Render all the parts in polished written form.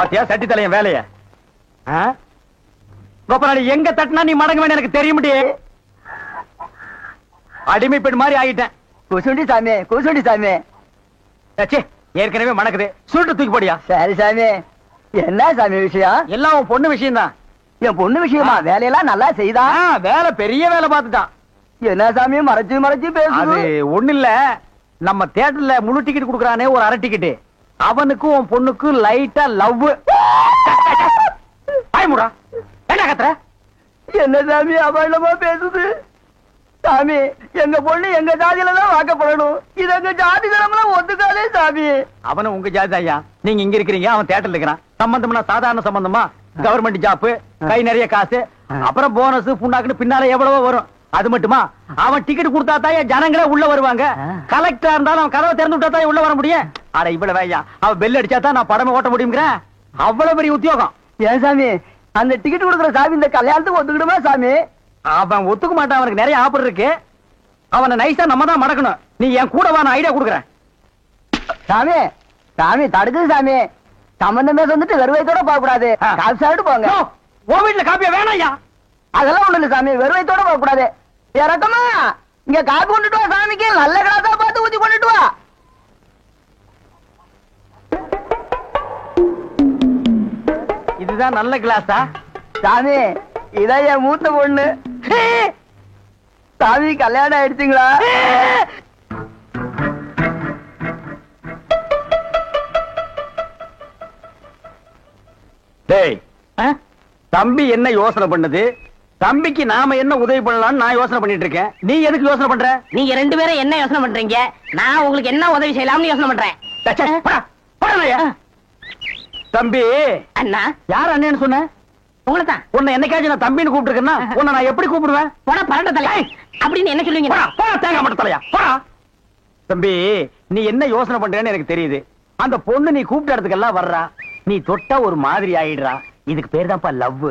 பாத்தியா சட்டி தலையன் வேலைய கோபநாடி எங்க தட்டினா நீ மடங்க வேணும் எனக்கு தெரிய முடியே. அடிமை பெண் மாதிரி ஆகிட்டேன். குசுண்டி சாமி குசுண்டி சாமி. ஏற்கனவே மணக்குது, சுருட்டு தூக்கி போடியா. சரி சாமி. என்ன சாமி விஷயம்? எல்லாம் உன் பொண்ணு விஷயம் தான். என் பொண்ணு விஷயமா? வேலையெல்லாம் நல்லா செய்தா? வேலை பெரிய வேலை பார்த்துட்டான். என்ன சாமி மறைச்சு மறைச்சு பேசுது? அது ஒண்ணு இல்ல, நம்ம தியேட்டர்ல முழு டிக்கெட் குடுக்கறானே ஒரு அரை டிக்கெட், அவனுக்கும் உன் பொண்ணுக்கும் லைட்டா லவ். ஆயமுடா என்ன கத்துற? என்ன சாமி அபண்டமா பேசுது? சாமி எங்க பொண்ணு எங்க ஜாதியில தான் வாக்கப்படணும். இது எங்க ஜாதி தரம்லாம் ஒத்துக்காலே சாமி. அவனும் உங்க ஜாதி ஐயா. நீங்க இங்க இருக்கிறீங்க, அவன் தியேட்டர்ல இருக்கிறான். சம்பந்தம்னா சாதாரண சம்பந்தமா? கவர்மெண்ட் ஜாப், கை நிறைய காசு, அப்புறம் போனஸ் புண்ணாக்குன்னு பின்னால எவ்வளவோ வரும். அது மட்டுமா, அவன் டிக்கெட் கொடுத்தா தான் ஜனங்களே உள்ள வருவாங்க. கலெக்டரா இருந்தாலும் அவன் கதவை திறந்து விட்டா தான் உள்ள வர முடியும். அட இவ்வளவு ஐயா, அவன் பெல் அடிச்சா தான் நான் படமே ஓட்ட முடியுங்கிறேன். அவ்வளவு பெரிய உத்தியோகம். ஏன் சாமி அந்த டிக்கெட் கொடுக்குற சாமி இந்த கல்யாணத்துக்கு ஒத்துக்கிடுமா சாமி? அவன் ஒத்துக்க மாட்டான், அவனுக்கு நிறைய ஆஃபர் இருக்கு. அவனை நைஸா நம்ம தான் மடக்கணும். நீ என் கூட வா, நான் ஐடியா கொடுக்குறேன். சாமி சாமி தடுக்குது சாமி. சம்பந்தமே வந்துட்டு வெறுவைத்தோட போக கூடாது, காசு சாப்பிட்டு போங்க. உன் வீட்டுல காப்பியா வேணாம் ஐயா. அதெல்லாம் ஒண்ணு இல்ல சாமி, வெறுவைத்தோட போக கூடாது. இறக்கமா இங்க காப்பி கொண்டுட்டு வா சாமிக்கு, நல்ல கிளாஸா பார்த்து ஊத்தி கொண்டுட்டு வா. இதுதான் நல்ல கிளாஸா? சாமி இதான் என் மூத்த பொண்ணு. சாமி கல்யாணம் ஆயிடுச்சுங்களா? டேய், தம்பி என்ன யோசனை பண்ணுது? தம்பிக்கு நாம என்ன உதவி பண்ணலாம்னு நான் யோசனை பண்ணிட்டு இருக்கேன். நீ எதுக்கு யோசனை பண்ற? நீங்க ரெண்டு பேரும் என்ன யோசனை பண்றீங்க? நான் உங்களுக்கு என்ன உதவி செய்யலாம்னு யோசனை பண்றேன். தம்பி அண்ணா. யார் அண்ணன்னு சொன்ன? உங்களை தான். உன்னை என்னைக்காச்சும் நான் தம்பின்னு கூப்பிட்டுருக்கேன்னா உன்னை நான் எப்படி கூப்பிடுவேன்? போடா பரண்ட தலை அப்படின்னு என்ன சொல்லுவீங்க? போடா தேங்காய் மட்டும் தலையா போடா. தம்பி நீ என்ன யோசனை பண்றேன்னு எனக்கு தெரியுது. அந்த பொண்ணு நீ கூப்பிட்ட இடத்துக்கெல்லாம் வர்றா, நீ தொட்டா ஒரு மாதிரி ஆயிடுறா. இதுக்கு பேர் தான்ப்பா லவ்.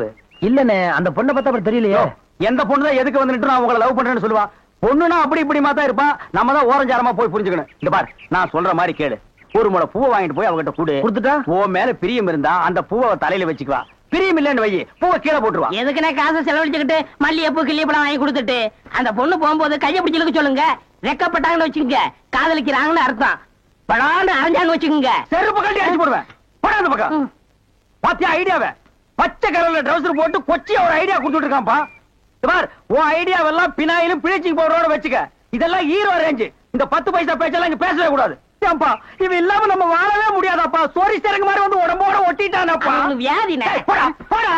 இல்லனே அந்த பொண்ணை பார்த்தா அப்புறம் தெரியலையே. எந்த பொண்ணு தான் எதுக்கு வந்துட்டு நான் உங்களை லவ் பண்றேன்னு சொல்லுவா? பொண்ணுனா அப்படி இப்படி மாத்தா இருப்பான். நம்ம தான் ஓரஞ்சாரமா போய் புரிஞ்சுக்கணும். இந்த பாரு நான் சொல்ற மாதிரி கேளு. ஒரு முளை பூவை வாங்கிட்டு போய் அவகிட்ட கொடுத்துட்டா உன் மேல பிரியம் இருந்தா அந்த பூவை தலையில வச்சுக்குவா. பிரியம் இல்லன்னு வை, பூவை கீழே போட்டுருவா. எதுக்குன்னா காசை செலவழிச்சுக்கிட்டு மல்லிகைப்பூ கிள்ளிப்பழம் வாங்கி கொடுத்துட்டு அந்த பொண்ணு போகும்போது கையை பிடிச்சிருக்க சொல்லுங்க. ரெக்கப்பட்டாங்கன்னு வச்சுக்கோங்க, காதலிக்கிறாங்கன்னு அர்த்தம். பழான்னு அரைஞ்சான்னு வச்சுக்கோங்க, செருப்பு கட்டி அடிச்சு போடுவேன். போடா அந்த பக்கம். பாத்தியா ஐடியாவை? பச்சை கலர்ல ட்ரவுசர் போட்டு கொச்சியா ஒரு ஐடியா கொடுத்துட்டு இருக்கான்ப்பா. பார் உன் ஐடியாவெல்லாம் பினாயிலும் பிளீச்சிங் பவுடரோட வச்சுக்க. இதெல்லாம் ஹீரோ ரேஞ்சு. இந்த 10 பைசா பேச்செல்லாம் இங்க பேசவே கூடாது. ஏன்பா இவன் இல்லாம நம்ம வாழவே முடியாதாப்பா. சோரி சரக்கு மாதிரி வந்து உடம்போட ஒட்டிட்டானப்பா. வியாதி. போடா போடா.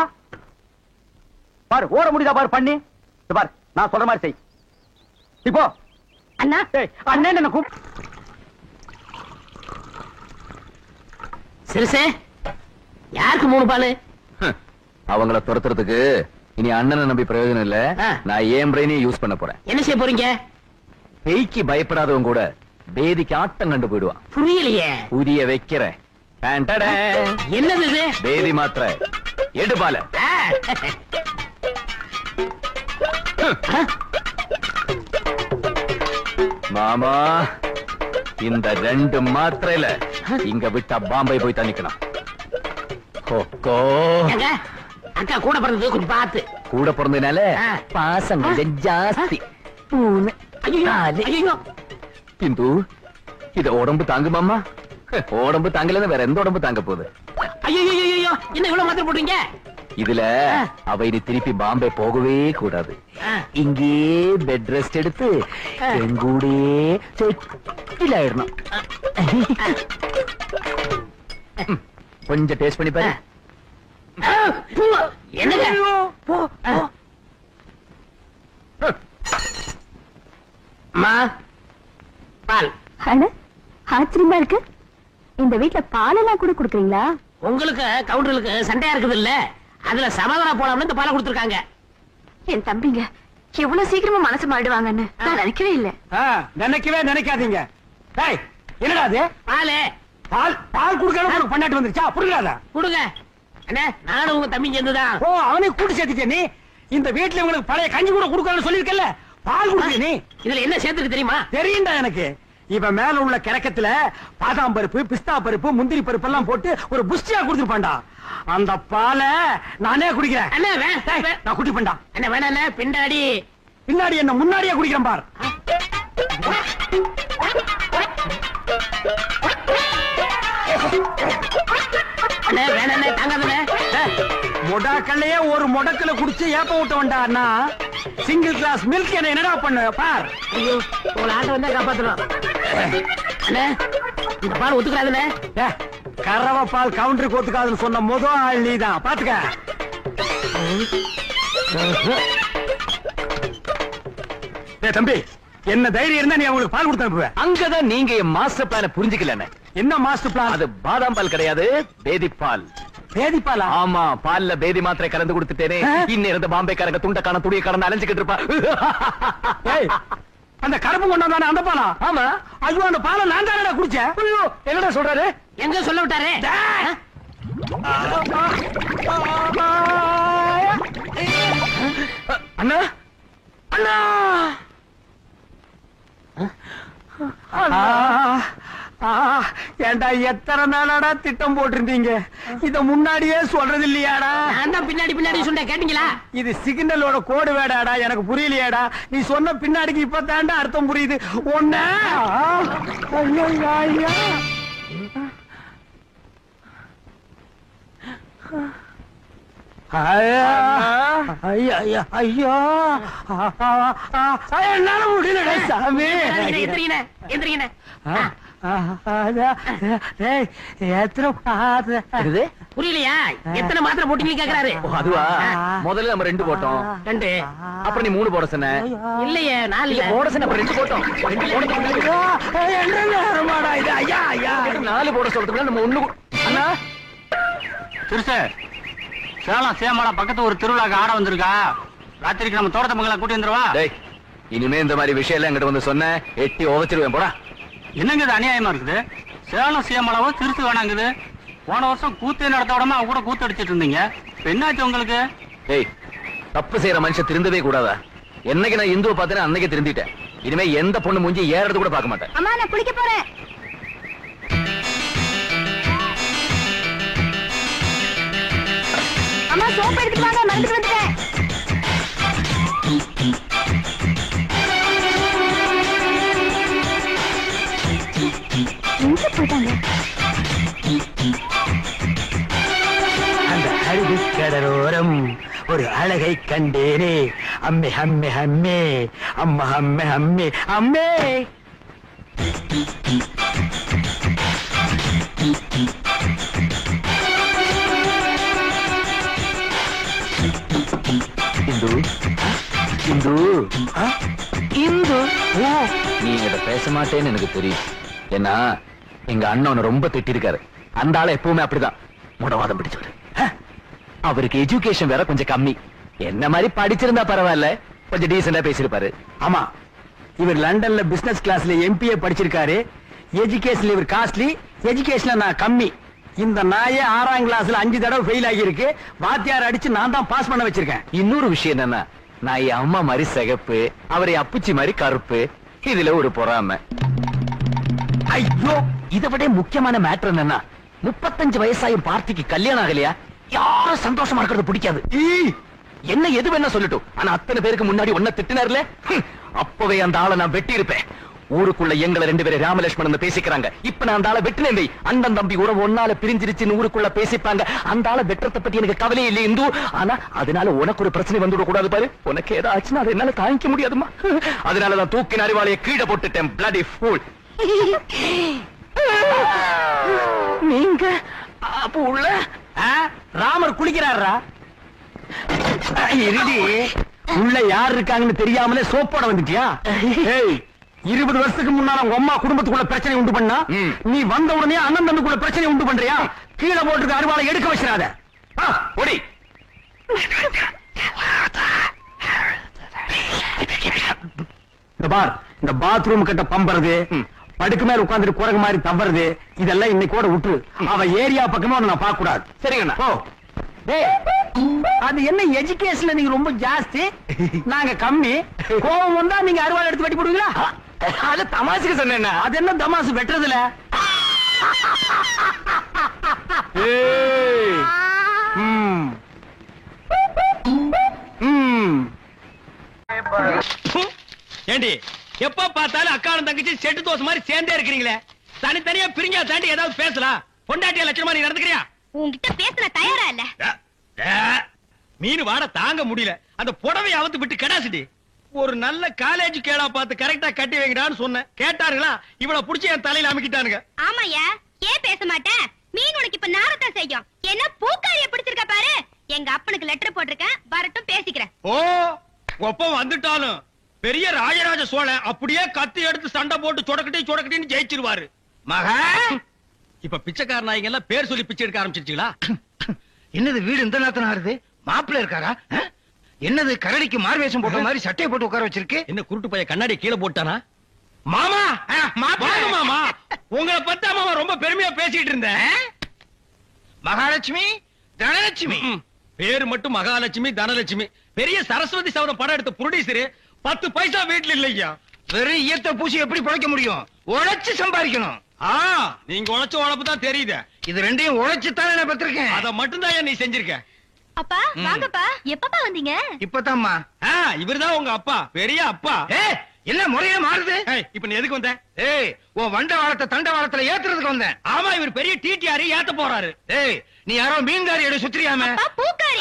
பாரு ஓட முடியுதா பாரு பண்ணி. பாரு நான் சொல்ற மாதிரி செய். இப்போ அண்ணா அண்ணன் என்ன கூப்பிட்டு சிறுசே யாருக்கு 3 பாலு? அவங்கள துரத்துறதுக்கு இனி அண்ணனை நம்பி பிரயோஜனம் இல்ல. நான் ஏன் பிரெயினையும் யூஸ் பண்ண போறேன். என்ன செய்ய போறீங்க? பேய்க்கு பயப்படாதவங்க கூட பேதிக்கு ஆட்டம் கண்டு போயிடுவான். புரியலையே. புரிய வைக்கிறேன். என்னது இது? பேதி மாத்திரை எடு பால. மாமா இந்த 2 மாத்திரையில இங்க விட்டா பாம்பை போய் தணிக்கணும். அக்கா கூட பிறந்தது கொஞ்சம் பார்த்து. கூட பிறந்ததுனால பாசம் கொஞ்சம் ஜாஸ்தி. இந்து இத உடம்பு தாங்கு மாமா. உடம்பு தாங்கலன்னு வேற எந்த உடம்பு தாங்க போகுது? ஐயோ என்ன இவ்வளவு மாத்திரை போடுறீங்க? இதுல அவ இனி திருப்பி பாம்பே போகவே கூடாது. இங்கே பெட் ரெஸ்ட் எடுத்து எங்கூடே செட்டில் ஆயிடணும். கொஞ்சம் டேஸ்ட் பண்ணி பாரு. என்னங்க பால் ஆச்சரியமா இருக்கு. இந்த வீட்டுல பாலெல்லாம் கூட குடுக்குறீங்களா? உங்களுக்கு கவுண்டர்களுக்கு சண்டையா இருக்குது இல்ல, அதுல சமாதானம் போலாம்னு இந்த பாலை கொடுத்துருக்காங்க. என் தம்பிங்க எவ்வளவு சீக்கிரமா மனசு மாறிடுவாங்கன்னு நான் நினைக்கவே இல்ல. நினைக்காதீங்க. என்னடா அது? பாலு பால் பால் குடுக்கணும் பண்ணாட்டு வந்துருச்சா? புரியாதா? கொடுங்க அண்ணே, நானும் உங்க தம்பி சேர்ந்துதான். ஓ அவனையும் கூட்டி சேர்த்துட்டே நீ. இந்த வீட்டுல உங்களுக்கு பழைய கஞ்சி கூட குடுக்கணும்னு சொல்லிருக்கல, பால் குடுக்க நீ. இதுல என்ன சேர்த்துக்கு தெரியுமா? தெரியும்டா எனக்கு. இவன் மேல உள்ள கிழக்கத்துல பாதாம் பருப்பு பிஸ்தா பருப்பு முந்திரி பருப்பு எல்லாம் போட்டு ஒரு புஷ்டியா குடுத்துருப்பான்டா. அந்த பாலை நானே குடிக்கிறேன். நான் குடிப்பேன்டா. என்ன வேணாண்ணே, பின்னாடி பின்னாடி என்ன முன்னாடியே குடிக்கிறேன் பார். அண்ணே வேணாண்ணே, தாங்காதண்ணே. மொடாக்கல்லையே ஒரு முடக்கல குடிச்சு ஏப்ப விட்ட வேண்டாண்ணா. சிங்கிள் கிளாஸ் மில்க் என்ன என்னடா பண்ணு பார். ஐயோ, உங்களை ஆட்ட வந்தா காப்பாத்தணும். அண்ணே, இந்த பால் ஒத்துக்கிறாதுண்ணே. கறவை பால் கவுண்டருக்கு ஒத்துக்காதுன்னு சொன்ன முதல் ஆள் நீதான். பாத்துக்க. தம்பி, என்ன தைரியம் இருந்தா நீ அவங்களுக்கு பால் கொடுத்து அனுப்புவேன். அங்கதான் நீங்க என் மாஸ்டர் பிளான புரிஞ்சுக்கல. என்ன மாஸ்டர் பிளான்? அது பாதாம் பால் கிடையாது, பேதி பால். பேதி பாலா? ஆமா, பால்ல பேதி மாத்திரை கலந்து கொடுத்துட்டேனே. இன்னும் இருந்த பாம்பே காரங்க துண்டக்கான துணியை கடந்து அலைஞ்சுக்கிட்டு இருப்பா. அந்த கருப்பு கொண்டாந்தானே அந்த பாலா? ஆமா. ஐயோ, அந்த பாலை நான் தானடா குடிச்சேன். ஐயோ, என்னடா சொல்றாரு? எங்க சொல்ல விட்டாரு? அண்ணா அண்ணா, ஏண்டா எத்தனை நாளாடா திட்டம் போட்டிருந்தீங்க? இத முன்னாடியே சொல்றது இல்லையாடா? நான் தான் பின்னாடி பின்னாடி சொன்னேன், கேட்டீங்களா? இது சிக்னலோட கோடு வேடாடா, எனக்கு புரியலையாடா. நீ சொன்ன பின்னாடிக்கு இப்ப தாண்டா அர்த்தம் புரியுது. ஒண்ணு என்னால முடியல சாமி. எந்திரிங்கண்ணே, எந்திரிங்கண்ணே. புரியலையா? எத்தனை மாத்திரை போட்டீங்கன்னு கேக்குறாரு. அதுவா? முதல்ல நம்ம 2 போட்டோம். 2. அப்புறம் நீ 3 போட சொன்ன. இல்லையே, 4 போட சொன்ன, அப்புறம் 2 போட்டோம். 4 போட சொல்றதுக்குள்ள நம்ம 1. அண்ணா திருசு, சேலம் சேமலா பக்கத்து ஒரு திருவிழாக்கு ஆட வந்திருக்கா. ராத்திரிக்கு நம்ம தோட்டத்தை மங்களா கூட்டி வந்துருவா. இனிமே இந்த மாதிரி விஷயம் எல்லாம் எங்கிட்ட வந்து சொன்ன எட்டி உதச்சிருவேன். போடா. என்னங்க இது அநியாயமா இருக்குது? சேலம் சேமலாவோ திருத்து வேணாங்குது. போன வருஷம் கூத்தே நடத்த விடாம அவ கூட கூத்து அடிச்சிட்டு இருந்தீங்க. என்னாச்சு உங்களுக்கு? தப்பு செய்யற மனுஷன் திருந்தவே கூடாதா? என்னைக்கு நான் இந்துவை பார்த்தேன் அன்னைக்கு திருந்திட்டேன். இனிமே எந்த பொண்ணு மூஞ்சி ஏறது கூட பார்க்க மாட்டேன். அம்மா, நான் குளிக்க போறேன். அம்மா, சோப்பு எடுத்துட்டு வாங்க, மறந்துட்டு வந்துட்டேன். எங்க போயிட்டாங்க? அந்த அருவி கடலோரம் ஒரு அழகை கண்டேனே. அம்மே அம்மே அம்மே, அம்மா அம்மே அம்மே அம்மே. இந்து இந்து இந்து, நீ இத பேச மாட்டேன்னு எனக்கு தெரியும். ஏன்னா எங்க அண்ணன் ரொம்ப திட்டிருக்காரு. அந்த ஆளை எப்பவுமே அப்படிதான் முடவாதம் பிடிச்சவரு. அவருக்கு எஜுகேஷன் வேற கொஞ்சம் கம்மி. என்ன மாதிரி படிச்சிருந்தா பரவாயில்ல, கொஞ்சம் டீசெண்டா பேசிருப்பாரு. ஆமா, இவர் லண்டன்ல பிசினஸ் கிளாஸ்ல MPA படிச்சிருக்காரு. எஜுகேஷன்ல இவர் காஸ்ட்லி, எஜுகேஷன்ல நான் கம்மி. இந்த நாயே 6ஆம் கிளாஸ்ல 5 தடவை ஃபெயில் ஆகியிருக்கு. வாத்தியார் அடிச்சு நான் தான் பாஸ் பண்ண வச்சிருக்கேன். இன்னொரு விஷயம் என்னன்னா, நான் என் அம்மா மாதிரி சிகப்பு, அவரை அப்புச்சி மாதிரி கருப்பு. இதுல ஒரு பொறாமை. ஐயோ, இதை விட முக்கியமான மேட்டர் என்னன்னா, 35 வயசாயும் பார்ட்டிக்கு கல்யாணம் ஆகலையா? யாரும் சந்தோஷமா இருக்கிறது பிடிக்காது. என்ன எது வேணா சொல்லட்டும், ஆனா அத்தனை பேருக்கு முன்னாடி ஒன்ன திட்டினார்ல, அப்பவே அந்த ஆளை நான் வெட்டி இருப்பேன். ஊருக்குள்ள எங்களை 2 பேரும் ராமலட்சுமணன் பேசிக்கிறாங்க. இப்ப நான் அந்த ஆளை வெட்டினேன். அண்ணன் தம்பி உறவு ஒன்னால பிரிஞ்சிருச்சுன்னு ஊருக்குள்ள பேசிப்பாங்க. அந்த ஆளை வெட்டுறத பத்தி எனக்கு கவலை இல்லை இந்து. ஆனா அதனால உனக்கு ஒரு பிரச்சனை வந்துவிட கூடாது பாரு. உனக்கு ஏதாவது ஆச்சுன்னா அதை என்னால தாங்கிக்க முடியாதுமா. அதனால நான் தூக்கின அறிவாளைய கீழே போட்டுட்டேன். bloody fool. நீங்க அப்ப உள்ள ராமர் குளிக்கிறாரா? இருடி, உள்ள யார் இருக்காங்கன்னு தெரியாமலே சோப்போட வந்துட்டியா? 20 வருஷத்துக்கு முன்னால உங்க அம்மா குடும்பத்துக்குள்ள பிரச்சனை உண்டு பண்ணா, நீ வந்த உடனே அண்ணன் தம்பிக்குள்ள பிரச்சனை உண்டு பண்றியா? கீழே போட்டுருக்க அருவாளை எடுக்க வச்சிடாத. ஓடி. இந்த பார், இந்த பாத்ரூம் கிட்ட பம்பறது, படுக்கு மேல உட்கார்ந்துட்டு குரங்கு மாதிரி தவறது, இதெல்லாம் இன்னைக்கோட விட்டுரு. அவ ஏரியா பக்கமே நான் பார்க்க கூடாது. சரிங்கண்ணா. ஓ, அது என்ன எஜுகேஷன்ல நீங்க ரொம்ப ஜாஸ்தி, நாங்க கம்மி. கோபம் வந்தா நீங்க அருவாள் எடுத்து வெட்டி போடுவீங்களா? அது தமாசுக்கு சொன்னேன். அது என்ன தமாசு வெட்டுறதுல? ஏய். ஏண்டி எப்ப பார்த்தாலும் அக்காவும் தங்கச்சி செட்டு தோசை மாதிரி சேர்ந்தே இருக்கிறீங்களே, தனித்தனியா பிரிஞ்சா தாண்டி ஏதாவது பேசலாம். பொண்டாட்டிய லட்சணமா நீ நடந்துக்கிறியா? உன்கிட்ட பேச தயாரா இல்ல. மீன் வாட தாங்க முடியல. அந்த புடவை அவுத்து விட்டு கடாசிட்டி. ஒரு நல்ல காலேஜ் கேளா பார்த்து கரெக்டா கட்டி வைங்கடான்னு சொன்னேன். கேட்டாருங்களா? இவளை புடிச்சு என் தலையில அமுக்கிட்டானுங்க. ஆமாயா, ஏன் பேச மாட்டேன்? மீன் உனக்கு இப்ப நாரத்தான் செய்யும். என்ன பூக்காரிய பிடிச்சிருக்க பாரு. எங்க அப்பனுக்கு லெட்டர் போட்டிருக்கேன், வரட்டும் பேசிக்கிறேன். ஓ, ஒப்பம் வந்துட்டாலும் பெரிய ராஜராஜ சோழன் அப்படியே கத்தி எடுத்து சண்டை போட்டு சொடக்கட்டின்னு ஜெயிச்சிருவாரு. மகா, இப்ப பிச்சைக்கார நாய்ங்க எல்லாம் பேர் சொல்லி பிச்சை எடுக்க ஆரம்பிச்சிருச்சுங்களா? என்னது வீடு இந்த நேரத்துல ஆறுது? மாப்பிள்ள இருக்காரா? என்னது கரடிக்கு மார்வேஷம் போட்ட மாதிரி சட்டையை போட்டு உட்கார வச்சிருக்கு? என்ன குருட்டு பைய கண்ணாடி கீழே போட்டானா? மாமா, வாங்க மாமா. உங்களை பத்தி மாமா ரொம்ப பெருமையா பேசிட்டு இருந்தேன். மகாலட்சுமி, தனலட்சுமி. பேரு மட்டும் மகாலட்சுமி தனலட்சுமி. பெரிய சரஸ்வதி சபதம் படம் எடுத்த புரொடியூசர் 10 பைசா வீட்டுல இல்லையா. வெறும் ஈயத்தை பூசி எப்படி பிழைக்க முடியும்? உழைச்சு சம்பாதிக்கணும். நீங்க உழைச்ச உழைப்பு தான் தெரியுது. இது ரெண்டையும் உழைச்சுத்தானே நான் பெற்றிருக்கேன். அத மட்டும் தான் நீ செஞ்சிருக்க. அப்பா வாங்கப்பா. எப்பப்பா வந்தீங்க? இப்பதாம்மா. இவர்தான் உங்க அப்பா, பெரிய அப்பா. என்ன முறையே மாறுது? இப்ப நீ எதுக்கு வந்த? ஏய், உன் வண்ட வாழத்தை தண்ட வாழத்துல ஏத்துறதுக்கு வந்தேன். ஆமா, இவர் பெரிய டிடிஆர் ஏத்த போறாரு. ஏய், நீ யாரோ மீன்காரியோட சுத்திரியாம? பூக்காரி.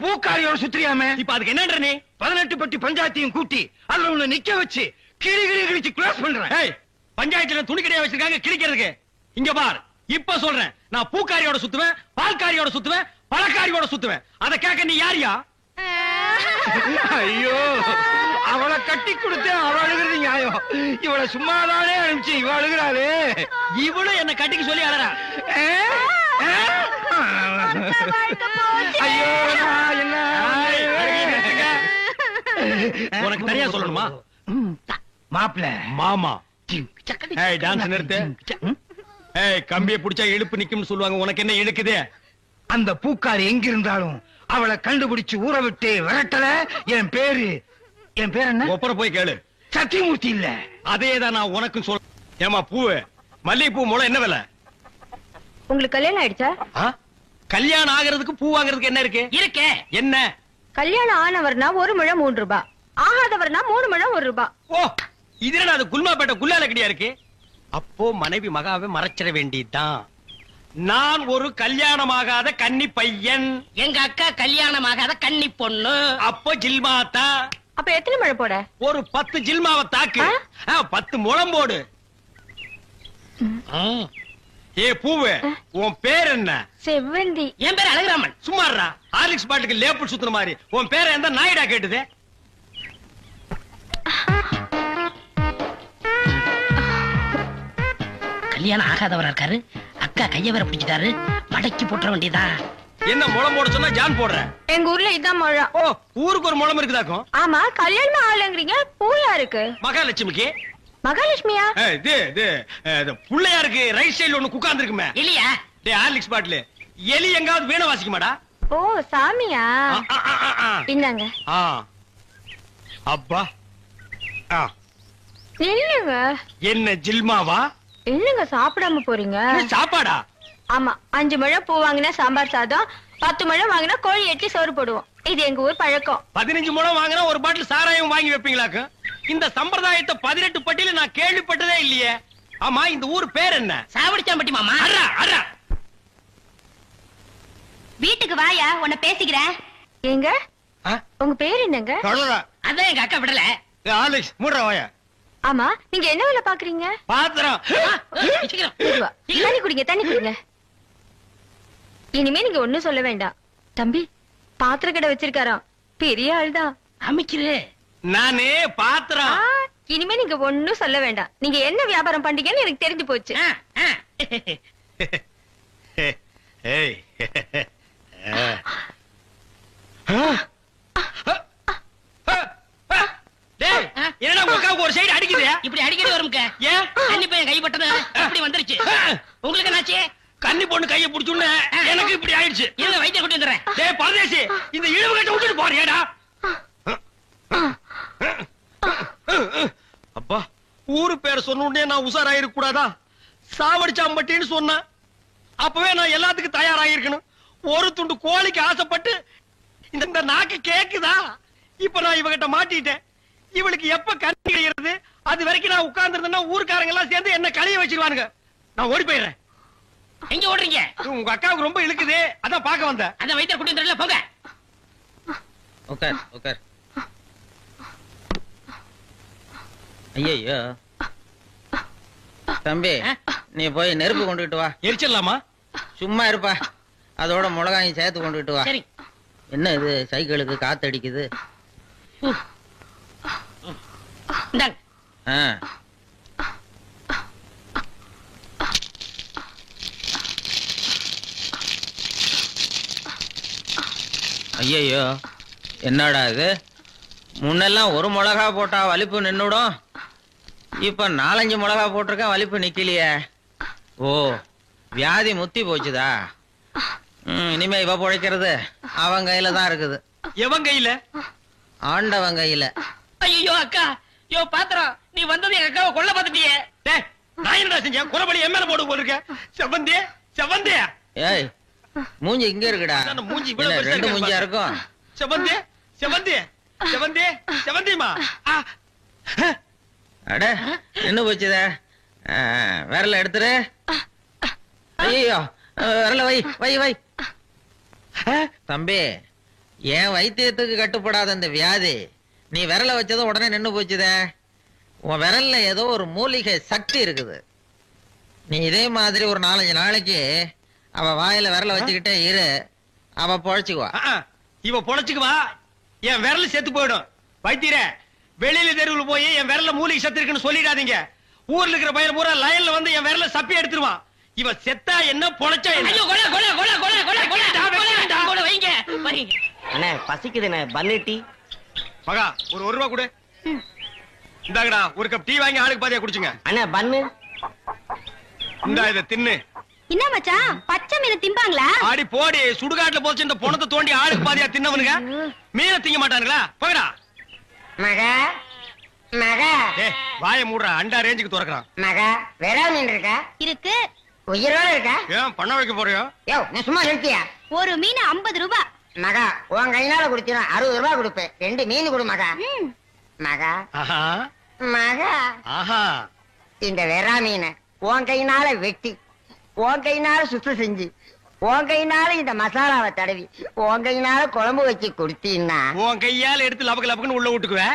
பூக்காரியோட சுத்திரியாம? இப்ப அதுக்கு என்னன்ற நீ? 18 பட்டி பஞ்சாயத்தையும் கூட்டி அதுல உன்னை நிக்க வச்சு கிழிச்சு க்ளோஸ் பண்றேன். பஞ்சாயத்துல துணி கடையா வச்சிருக்காங்க கிழிக்கிறதுக்கு. இங்க பார், இப்ப சொல்றேன், நான் பூக்காரியோட சுத்துவேன், பால்காரியோட சுத்துவேன், பழக்காரியோட சுத்துவேன். அத கேட்க நீ யாரியா? ஐயோ, அவளை கட்டி கொடுத்து அவ அழுகிறது நியாயம். இவளை சும்மாதானே அனுப்பிச்சு இவ அழுகிறாளே. இவளும் என்ன கட்டிக்கு சொல்லி அழறா. ஐயோ, என்ன உனக்கு தனியா சொல்லணுமா? மாப்பிள்ள மாமா. டான்ஸ் நிறுத்து. கம்பியை புடிச்சா இழுப்பு நிக்கும்னு சொல்லுவாங்க. உனக்கு என்ன இழுக்குது? அந்த பூக்காரி எங்க இருந்தாலும் அவளை கண்டுபிடிச்சு ஊற விட்டு விரட்டல. என் பேரு என்ன? ஒப்பர போய் கேளு. சத்தியமூர்த்தி இல்ல. அதேதான் நான் உனக்கும் சொல்ல. ஏமா பூவு, மல்லிகைப்பூ முளை என்ன விலை? உங்களுக்கு கல்யாணம் ஆயிடுச்சா? கல்யாணம் ஆகிறதுக்கு பூ வாங்குறதுக்கு என்ன இருக்கு? இருக்கே. என்ன? கல்யாணம் ஆனவர்னா 1 முழம் 3 ரூபாய், ஆகாதவர்னா 3 முழம் 1 ரூபாய். ஓ, இதுல அது குல்மாப்பேட்டை குல்லால கடியா இருக்கு. அப்போ மனைவி மகாவை மறைச்சிட வேண்டியதுதான். நான் ஒரு கல்யாணமாகாத கன்னி பையன். எங்க அக்கா கல்யாணமாகாத கன்னி பொண்ணு. அப்போ ஜில்மாத்தா. அப்ப எத்தனை முழம் போட? ஒரு 10 ஜில்மாவை தாக்கு. 10 முழம் போடு. ஏ பூவு, உன் பேர் என்ன? செவ்வந்தி. என் பேர் அழகுராமன். சும்மாறா, ஹார்லிக்ஸ் பாட்டுக்கு லேபிள் சுத்துற மாதிரி. உன் பேரை எந்த நாயிடா கேட்டுது? கல்யாணம் ஆகாதவரா இருக்காரு. அக்கா கைய வேற பிடிச்சிட்டாரு. மடக்கி போட்டுற வேண்டியதா. என்ன முளம் போட சொன்னா ஜான் போடுற? எங்க ஊர்ல இதான் முழம். ஓ, ஊருக்கு ஒரு முளம் இருக்குதாக்கும். ஆமா, கல்யாணம் ஆகலங்கறீங்க. பூயா இருக்கு. மகாலட்சுமிக்கு. மகாலட்சுமியா? இது புள்ளையாருக்கு ரைட் சைடுல ஒண்ணு உட்கார்ந்து இருக்குமே. இல்லையா? டேய், ஹார்லிக்ஸ் பாட்டில் எலி எங்காவது வீணை வாசிக்குமாடா? ஓ, சாமியா? இந்தாங்க. அப்பா, இல்லங்க. என்ன ஜில்மாவா? இல்லங்க, சாப்பிடாம போறீங்க. சாப்பாடா? ஆமா, 5 முழம் பூ வாங்கினா சாம்பார் சாதம், 10 முழம் வாங்கினா கோழி எட்டி சோறு போடுவோம். இது எங்க ஊர் பழக்கம். 15 முழம் வாங்கினா ஒரு பாட்டில் சாராயம் வாங்கி வைப்பீங்களாக்கு? இந்த சம்பிரதாயத்தை 18 பட்டியில நான் கேள்விப்பட்டதே இல்லையே. ஆமா, இந்த ஊர் பேர் என்ன? சாவடிச்சாம்பட்டி மாமா. வீட்டுக்கு வாயா, உன்னை பேசிக்கிறேன். எங்க உங்க பேர் என்னங்க? அதான் எங்க அக்கா விடல. ஆலிக்ஸ் மூடுற வாயா. ஆமா, நீங்க என்ன வேலை பாக்குறீங்க? பாத்திரம். தண்ணி குடிங்க, தண்ணி குடிங்க. இனிமே நீங்க ஒண்ணும் சொல்ல வேண்டாம். தம்பி, பாத்திர கடை வச்சிருக்காராம். பெரிய ஆள்தான். அமைக்கிறே. நானே பாத்திரம். இனிமே நீங்க ஒண்ணும் சொல்ல வேண்டாம். நீங்க என்ன வியாபாரம் பண்றீங்கன்னு எனக்கு தெரிஞ்சு போச்சு. என்னடா உங்க ஒரு சைடு அடிக்குது? இப்படி அடிக்கடி வரும்க்க. ஏன்? கன்னி பையன் கை பட்டது அப்படி வந்துருச்சு. உங்களுக்கு என்னாச்சு? கன்னி பொண்ணு கையை பிடிச்சுன்னு எனக்கு இப்படி ஆயிடுச்சு. இருங்க, வைத்தியம் கொண்டு வந்துறேன். டேய் பரதேசி, இந்த இழுவு கட்ட விட்டுட்டு போறியாடா? அப்பா, ஊரு பேரை சொன்ன உடனே நான் உஷாராயிருக்க கூடாதா? சாவடிச்சாம்பட்டின்னு சொன்ன அப்பவே நான் எல்லாத்துக்கும் தயாராகிருக்கணும். ஒரு துண்டு கோழிக்கு ஆசைப்பட்டு இந்த நாக்கு கேக்குதா? இப்ப நான் இவகிட்ட மாட்டிட்டேன். இவளுக்கு எப்ப கண்ணி கிடைக்கிறது அது வரைக்கும் நான் உட்கார்ந்து இருந்தேன்னா ஊருக்காரங்க எல்லாம் சேர்ந்து என்ன கழிய வச்சிருவானுங்க. நான் ஓடி போயிடுறேன். எங்க ஓடுறீங்க? உங்க அக்காவுக்கு ரொம்ப இழுக்குது, அதான் பாக்க வந்தேன். அந்த வயிற்ற கூட்டி வந்துடல, போங்க. உட்கார் உட்கார். ஐயோ தம்பி, நீ போய் நெருப்பு கொண்டுகிட்டு வா. எரிச்சிடலாமா? சும்மா இருப்பா. அதோட மிளகாயும் சேர்த்து கொண்டுகிட்டு வா. சரி. என்ன இது சைக்கிளுக்கு காத்து அடிக்குது? இந்தாங்க. ஆ. ஐயோ என்னடா இது? முன்னெல்லாம் ஒரு மிளகா போட்டா வலிப்பு நின்னுடும். இப்ப 4-5 மிளகா போட்டிருக்கேன், வலிப்பு நிக்கலையே. ஓ, வியாதி முத்தி போச்சுதா? இனிமே இவ பொழைக்கிறது அவன் கையில தான் இருக்குது. எவன் கையில? ஆண்டவன் கையில. ஐயோ அக்கா, யோ பாத்திரம், நீ வந்தது எங்க அக்காவை கொல்ல பாத்துட்டியே. டேய், நான் என்னடா செஞ்சேன்? குறபடி என் மேல போட்டு போயிருக்க. செவந்தே செவந்தே. ஏய், மூஞ்சி இங்க இருக்குடா. அதான் மூஞ்சி இவ்வளவு என்ன, பெருசா 2 இருக்கு மூஞ்சியா பாரு. இருக்கும்? செவந்தே செவந்தே செவந்தே செவந்திமா. அட என்ன போச்சுதே? விரல எடுத்துரு. ஐயோ, விரல வை வை வை. தம்பி, என் வைத்தியத்துக்கு கட்டுப்படாத இந்த வியாதி நீ விரல வச்சதும் உடனே நின்னு போச்சுதே. உன் விரல்ல ஏதோ ஒரு மூலிகை சக்தி இருக்குது. நீ இதே மாதிரி ஒரு 4-5 நாளைக்கு அவ வாயில விரல வச்சுக்கிட்டே இரு, அவ பொழைச்சுக்குவா. இவ பொழைச்சுக்குவா, என் விரல் செத்து போயிடும். வைத்தியரே, வெளியில தெருவில் போய் என் விரல்ல மூலிகை சத்து இருக்குன்னு சொல்லிடாதீங்க. ஊர்ல இருக்கிற பையன் பூரா லயன்ல வந்து என் விரல்ல சப்பி எடுத்துருவான். இவ செத்தா என்ன, பொழைச்சா என்ன? ஐயோ கொலை கொலை கொலை கொலை கொலை கொலை கொலை வைங்க வைங்க. அண்ணே பசிக்குதுண்ணே, பன்னு டீ. மகா, ஒரு 1 ரூபா கொடு. இந்தாங்கடா, ஒரு கப் டீ வாங்கி ஆளுக்கு பாதியா குடிச்சுங்க. அண்ணே பன்னு. இந்தா இதை தின்னு. என்ன மச்சான், பச்சை மீனை திம்பாங்களா? ஆடி போடி, சுடுகாட்டுல போச்சு இந்த பொணத்தை தோண்டி ஆளுக்கு பாதியா தின்னவனுங்க மீனை திங்க மாட்டானுங்களா? போகடா. மகா மகா ஏய், வாயை மூடுறா, அண்டா ரேஞ்சுக்கு துறக்குறான். மகா விரல் மீன் இருக்கா? இருக்கு. உயிரோட இருக்கா? ஏன் பண்ண வைக்க போறியோ? யோ, நீ சும்மா நிறுத்தியா? ஒரு மீன் 50 ரூபாய். மகா, உன் கையினால குடுத்தீனா 60 ரூபாய் கொடுப்பேன். 2 மீன் கொடு மகா. ம். மகா ஆஹா மகா, ஆஹா. இந்த வெறா மீனை உன் கையினால வெட்டி, உன் கையினால சுத்தம் செஞ்சு, உன் கையினால இந்த மசாலாவை தடவி, உன் கையினால குழம்பு வச்சு கொடுத்தீன்னா உன் கையால எடுத்து லபக்கு லபக்குன்னு உள்ள விட்டுக்குவ.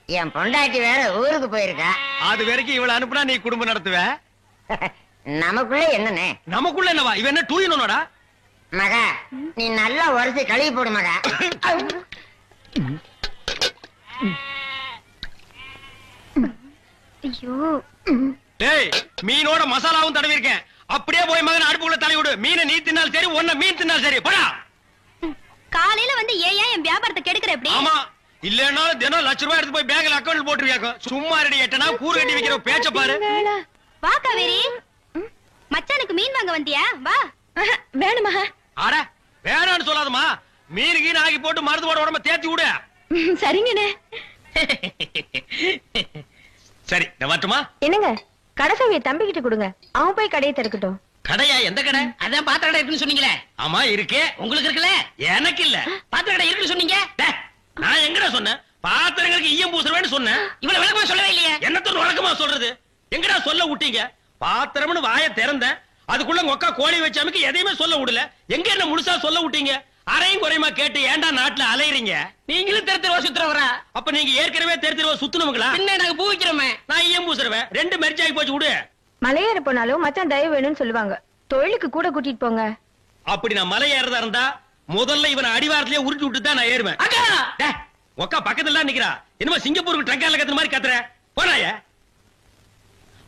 என் பொண்டாட்டி வேற ஊருக்கு போயிருக்கா. அது வரைக்கும் இவள அனுப்புனா நீ குடும்பம் நடத்துவ. நமக்குள்ள என்னண்ணே? நமக்குள்ள என்னவா? இவன் என்ன டூயினோடா? மகா, நீ நல்லா உரைச்சு கழுவி போடு மகா. ஐயோ, டேய், மீனோட மசாலாவும் தடவி இருக்கேன். அப்படியே போய் மகன் அடுப்புக்குள்ள தலை விடு. மீனை நீ தின்னாலும் சரி, ஒன்ன மீன் தின்னாலும் சரி. போடா. காலையில வந்து ஏன் என் வியாபாரத்தை கெடுக்கிற எப்படி? ஆமா, இல்லன்னா தினம் ₹1,00,000 எடுத்து போய் பேங்க்ல அக்கவுண்ட் போட்டுருவியாக்கும். சும்மா ரெடி எட்டனா கூறு கட்டி வைக்கிற பேச்ச பாரு. வா காவேரி, மச்சானுக்கு மீன் வாங்க வந்தியா? வா. வேணுமா? அட வேணான்னு சொல்லாதமா. மீன் கீன் ஆகி போட்டு மருந்து போட உடம்ப தேத்தி விடு. சரிங்கண்ணே. சரி, நான் வரட்டுமா? என்னங்க, கடைசவிய தம்பிக்கிட்ட கொடுங்க, அவன் போய் கடையை திறக்கட்டும். கடையா? எந்த கடை? அதான் பாத்திர கடை இருக்குன்னு சொன்னீங்களே. ஆமா இருக்கே. உங்களுக்கு இருக்குல்ல? எனக்கு இல்ல. பாத்திர கடை இருக்குன்னு சொன்னீங்க. டேய், நான் எங்கடா சொன்னேன்? பாத்திரங்களுக்கு ஈயம் பூசுறவேன்னு சொன்னேன். இவ்வளவு விளக்கமா சொல்லவே இல்லையே. என்னத்தோட வழக்கமா சொல்றது? எங்கடா சொல்ல விட்டீங்க? பாத்திரம்னு வாயை திறந்தேன், அதுக்குள்ள உங்க அக்கா கோழி வச்சாமக்கு எதையுமே சொல்ல விடல. எங்க என்ன முழுசா சொல்ல விட்டீங்க? அரையும் குறையுமா கேட்டு ஏன்டா நாட்டுல அலையறீங்க? நீங்களும் தெரு தெருவா சுத்துறவரா? அப்ப நீங்க ஏற்கனவே தெரு சுத்துனவங்களா? என்ன நாங்க பூ வைக்கிறோமே. நான் ஈயம் பூசுறவன். 2 மெரிச்சு ஆகி போச்சு விடு. மலையேற போனாலும் மச்சான் தயவு வேணும்னு சொல்லுவாங்க. தொழிலுக்கு கூட கூட்டிட்டு போங்க. அப்படி நான் மலை ஏறதா இருந்தா முதல்ல இவனை அடிவாரத்திலேயே உருட்டி விட்டு தான் நான் ஏறுவேன். அக்கா, டேய், உக்கா பக்கத்துல தான் நிக்கிறா. என்னமோ சிங்கப்பூருக்கு ட்ரங்கால கத்துற மாதிரி கத்துற. போறாய.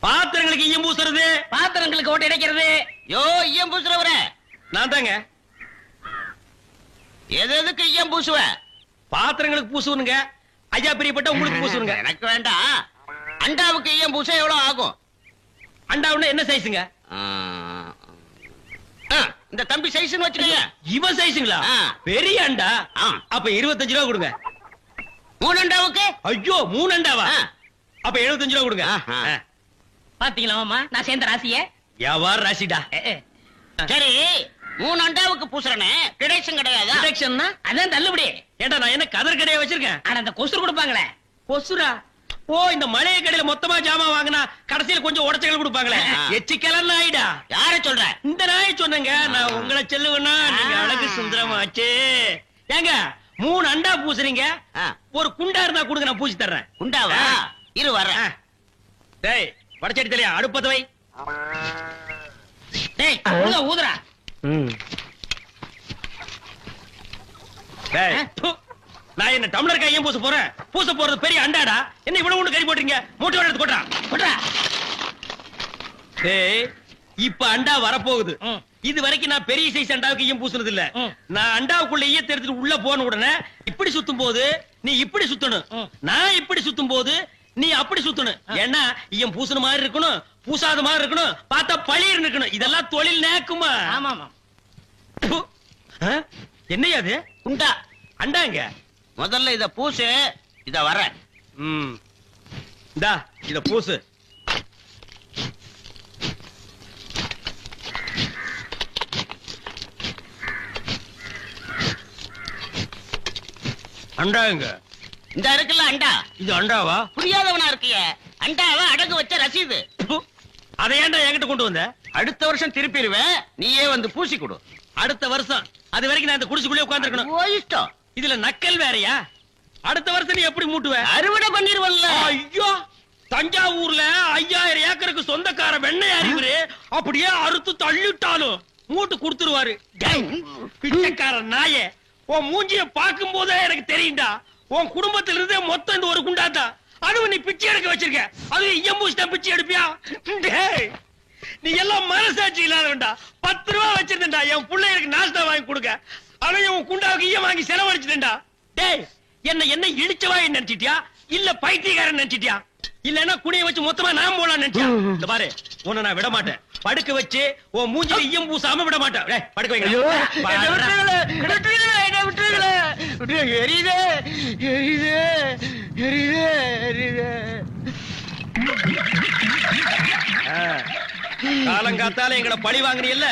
பாத்திரங்களுக்கு ஈயம் பூசுறது, பாத்திரங்களுக்கு ஓட்டு இடைக்கிறது. யோ, ஈயம் பூசுறவரே, நான் தாங்க. எதுக்கு ஈயம் பூசுவ? பாத்திரங்களுக்கு பூசுவனுங்க. ஐயா பிரியப்பட்ட உங்களுக்கு பூசுவனுங்க. எனக்கு வேண்டாம். அண்டாவுக்கு ஈயம் பூச எவ்வளவு ஆகும்? அண்டாவுன்னா என்ன சைஸுங்க? இந்த தம்பி சைஸ்னு வச்சுக்கோங்க. இவன் சைஸுங்களா? ஆ. பெரிய அண்டா. ஆ. அப்ப 25 ரூபா கொடுங்க. 3 அண்டாவுக்கு? ஐயோ, 3 அண்டாவா? ஆ. அப்ப 75 ரூபா கொடுங்க. பாத்தீங்களா மாமா நான் சேர்ந்த ராசியே வியாபார ராசிடா. சரி 3 அண்டாவுக்கு பூசுறனே டிடக்ஷன் கிடையாதா? டிடக்ஷன்னா அதான் தள்ளுபடி. ஏண்டா நான் என்ன கதர் கடையா வச்சிருக்கேன்? ஆனா அந்த கொசுறு கொடுப்பாங்களே. கொசுரா? ஓ, இந்த மளிகை கடையில மொத்தமா ஜாமான் வாங்கினா கடைசியில கொஞ்சம் உடச்சல் கொடுப்பாங்களே, எச்சிக்கலர் நாயிடா. யார சொல்ற? இந்த நாய் சொன்னங்க. நான் உங்களை செல்லுவேன்னா நீங்க அழகு சுந்தரமாச்சே. ஏங்க 3 அண்டா பூசுறீங்க, ஒரு குண்டா இருந்தா கொடுங்க, நான் பூசி தர்றேன். குண்டாவா? இரு வரேன். டேய் வடச்சடி தலையா, அடுப்பத வை. டேய் ஊதுறா. டேய் நான் என்ன டம்ளர் கையும் பூச போறேன்? பூச போறது பெரிய அண்டாடா, என்ன இவ்வளவு ஒண்ணு கறி போட்டுறீங்க? மூட்டை எடுத்து கொட்டா கொட்டா. டேய் இப்ப அண்டா வரப்போகுது. இது வரைக்கும் நான் பெரிய சைஸ் அண்டாவுக்கு ஈயம் பூசுனது இல்ல. நான் அண்டாவுக்குள்ள ஈயத்தை எடுத்துட்டு உள்ள போன உடனே இப்படி சுத்தும் போது நீ இப்படி சுத்தணும், நான் இப்படி சுத்தும் போது நீ அப்படி சுத்தணும். ஏன்னா ஈயம் பூசுன மாதிரி இருக்கணும், பூசாத மாதிரி இருக்கணும், பார்த்தா பளிர் இருக்கணும். இதெல்லாம் தொழில் நேக்குமா? ஆமா ஆமா. என்னையா அது? குண்டா அண்டாங்க. முதல்ல இத பூசு, இத வர. இந்தா இத பூசு. அண்டாங்க. இந்த இருக்குல்ல அண்டா, இது அண்டாவா? புரியாதவனா இருக்கிய. அண்டாவா அடகு வச்ச ரசீது. அதை ஏன்டா என்கிட்ட கொண்டு வந்த? அடுத்த வருஷம் திருப்பிடுவேன், நீயே வந்து பூசி கொடு. அடுத்த வருஷம்? அது வரைக்கும் நான் இந்த குடிசுக்குள்ளே உட்கார்ந்திருக்கணும். ஓ இஷ்டம். இதுல நக்கல் வேறயா? அடுத்த வருஷம் நீ எப்படி மூட்டுவ? அறுவடை பண்ணிருவல்ல. ஐயோ, தஞ்சாவூர்ல 5000 ஏக்கருக்கு சொந்தக்கார வெண்ணெய் அறிவுரு அப்படியே அறுத்து தள்ளிட்டாலும் மூட்டு கொடுத்துருவாரு. பிச்சைக்கார நாயே, உன் மூஞ்சிய பார்க்கும் போதே எனக்கு தெரியும்டா, உன் குடும்பத்துல இருந்தே மொத்தம் இந்த ஒரு குண்டாத்தா. அதுவும் நீ பிச்சை எடுக்க வச்சிருக்க, அது எம்பூசிட்டா பிச்சை எடுப்பியா? நீ எல்லாம் மனசாட்சி இல்லாதவன்டா. 10 ரூபா வச்சிருந்தா என் பிள்ளைகளுக்கு நாஸ்தா வாங்கி கொடுக்க, அவன் உன் குண்டாவுக்கு ஈயம் வாங்கி செலவழிச்சுட்டா. டேய் என்ன இடிச்சவா நினைச்சிட்டியா, இல்ல பைத்தியக்காரன் நினைச்சிட்டியா, இல்லன்னா குனிய வச்சு மொத்தமா நான் போலாம் நினைச்சியா? இந்த பாரு, உன்னை நான் விட மாட்டேன். படுக்க வச்சு உன் மூஞ்சில ஈயம் பூசாம விட மாட்டேன். டேய் படுக்க வைங்க. காலங்காத்தால எங்களை பழி வாங்குறீல்ல,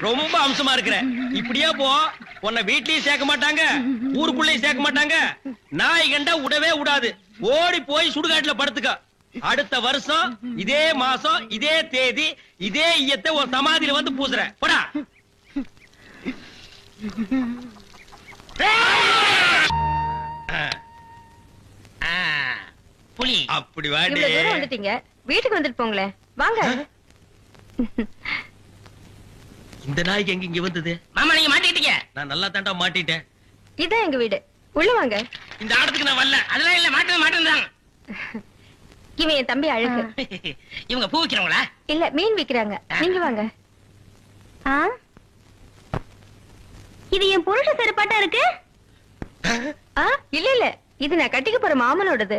ரொம்ப அம்சமா இருக்கிற. இப்படியே போ, உன்னை வீட்லயும் சேர்க்க மாட்டாங்க, ஊருக்குள்ளயும் சேர்க்க மாட்டாங்க. நாய் கண்டா விடவே விடாது, ஓடி போய் சுடுகாட்டுல படுத்துக்க. அடுத்த வருஷம் இதே மாசம் இதே தேதி இதே ஈயத்தை ஒரு சமாதியில வந்து பூசுற. போடா. புலி அப்படி வாடி. இவ்வளவு தூரம் வந்துட்டீங்க, வீட்டுக்கு வந்துட்டு போங்களே. வாங்க. இந்த நாய்க்கு எங்க இங்க வந்தது? மாமா நீங்க மாட்டிட்டீங்க. நான் நல்லா தாண்டா மாட்டிட்டேன். இதான் எங்க வீடு, உள்ள வாங்க. இந்த ஆடத்துக்கு நான் வரல. அதெல்லாம் இல்ல, மாட்டேன். இவன் என் தம்பி அழகு. இவங்க பூ விக்கிறவங்களா? இல்ல, மீன் விக்கிறாங்க. நீங்க வாங்க. இது என் புருஷ செருப்பாட்டா இருக்கு. இல்ல இல்ல, இது நான் கட்டிக்க போற மாமனோடது.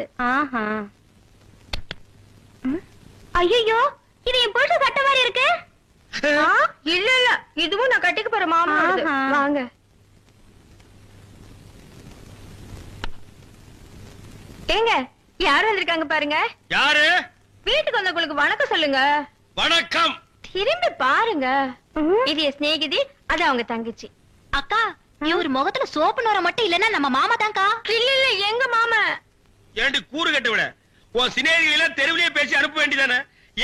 ஐயோ, இது என் புருஷ சட்டை மாதிரி இருக்கு. இல்ல இல்ல, இதுவும் நான் கட்டிக்க போற மாமனோடது. வாங்க. ஏங்க, யார் வந்திருக்காங்க பாருங்க. யாரு? வீட்டுக்கு வந்தவங்களுக்கு வணக்கம் சொல்லுங்க. வணக்கம். திரும்பி பாருங்க. இது என் சிநேகிதி, அது அவங்க தங்கச்சி. அக்கா, இவர் முகத்துல சோப்பு நோர மட்டும் இல்லன்னா நம்ம மாமா தான்க்கா. இல்ல இல்ல, எங்க மாமா. ஏண்டி கூறு கட்ட விட, உன் சிநேகிதிகளை தெருவிலேயே பேசி அனுப்ப வேண்டியதானே?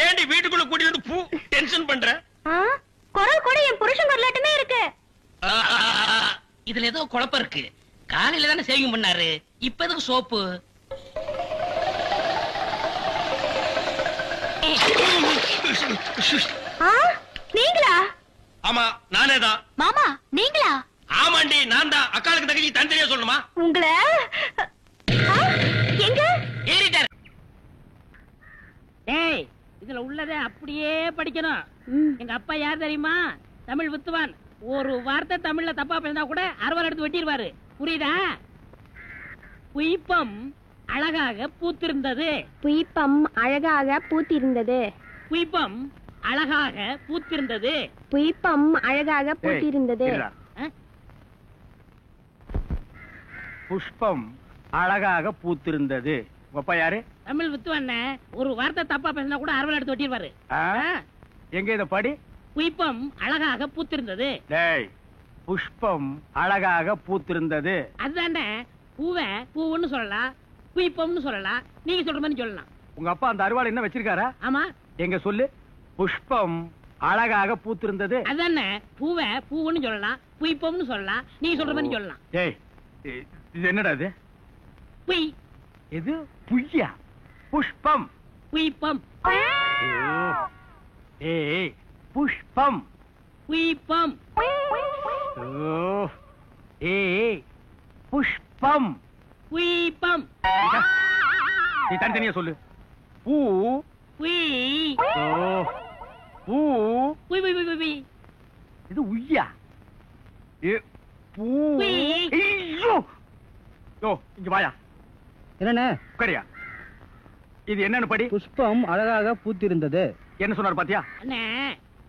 ஏண்டி வீட்டுக்குள்ள கூட்டிட்டு வந்து பூ டென்ஷன் பண்ற? குரல் கூட என் புருஷன் வரலாட்டுமே இருக்கு. இதுல ஏதோ குழப்பம் இருக்கு. காலையில தானே சேவிங் பண்ணாரு, இப்ப எதுக்கு சோப்பு? நீங்களா? ஆமா நானே தான். மாமா நீங்களா? ஆமாண்டி நான் தான். அக்காளுக்கு தங்கச்சி தனித்தனியா சொல்லணுமா? உங்களை எங்க ஏறிட்டாரு. டேய், இதுல உள்ளதை அப்படியே படிக்கணும். எங்க அப்பா யார் தெரியுமா? தமிழ் வித்துவான். ஒரு வார்த்தை தமிழ்ல தப்பா பேசினா கூட அறுவாள் எடுத்து வெட்டிடுவாரு. புரியுதா? புய்பம் அழகாக பூத்திருந்தது. புய்பம் அழகாக பூத்திருந்தது. புய்பம் அழகாக பூத்திருந்தது. புய்பம் அழகாக பூத்திருந்தது. புஷ்பம் அழகாக பூத்திருந்தது. உங்க அப்பா யாரு? தமிழ் வித்துவான். ஒரு வார்த்தை தப்பா பேசினா கூட அறுவல் எடுத்து வெட்டிடுவாரு. எங்க இத படி? புஷ்பம் அழகாக பூத்திருந்தது. டேய், புஷ்பம் அழகாக பூத்திருந்தது. அதுதானே பூவை பூவுன்னு சொல்லலாம், புஷ்பம்னு சொல்லலாம், நீங்க சொல்ற மாதிரி சொல்லலாம். உங்க அப்பா அந்த அருவாள் என்ன வச்சிருக்காரா? ஆமா. எங்க சொல்லு. புஷ்பம் அழகாக பூத்திருந்தது. அதானே பூவை பூவுன்னு சொல்லலாம், புஷ்பம்னு சொல்லலாம், நீங்க சொல்ற மாதிரி சொல்லலாம். டேய், இது என்னடா இது? புய். இது புய்யா? புஷ்பம். புஷ்பம். ஏய், புஷ்பம். புஷ்பம். ஏய், புஷ்பம். புஷ்பம். நீ தனித்தனியா சொல்லு. பூ. புய். பூ. புய் புய் புய் புய். இது உய்யா? பூ. ஐயோ, யோ, இங்க வாயா. என்னண்ணே? உட்காரியா. இது என்னன்னு படி? புஷ்பம் அழகாக பூத்திருந்தது. என்ன சொன்னார் பாத்தியா? அண்ணே,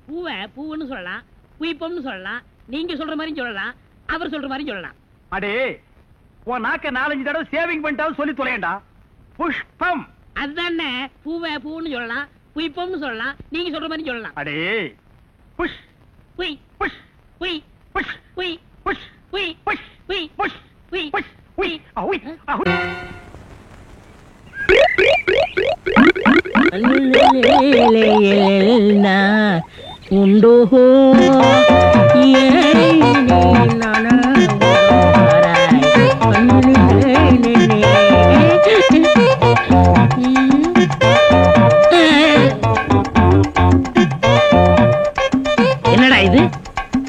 பூவை பூவுன்னு சொல்லலாம், புஷ்பம்னு சொல்லலாம், நீங்க சொல்ற மாதிரி சொல்லலாம், அவர் சொல்ற மாதிரி சொல்லலாம். அடே, உன் நாக்க 4-5 தடவை சேவிங் பண்ணிட்டாலும் சொல்லி தொலையண்டா. புஷ்பம். அதுதானே பூவை பூன்னு சொல்லலாம், புஷ்பம்னு சொல்லலாம், நீங்க சொல்ற மாதிரி சொல்லலாம். அடே, புஷ். புய். புஷ். புய். புஷ். புய். புஷ். புய். புஷ். புய். புஷ். புய். புஷ். உய். அவுய். அவுய். உண்டோ என்னடா இது?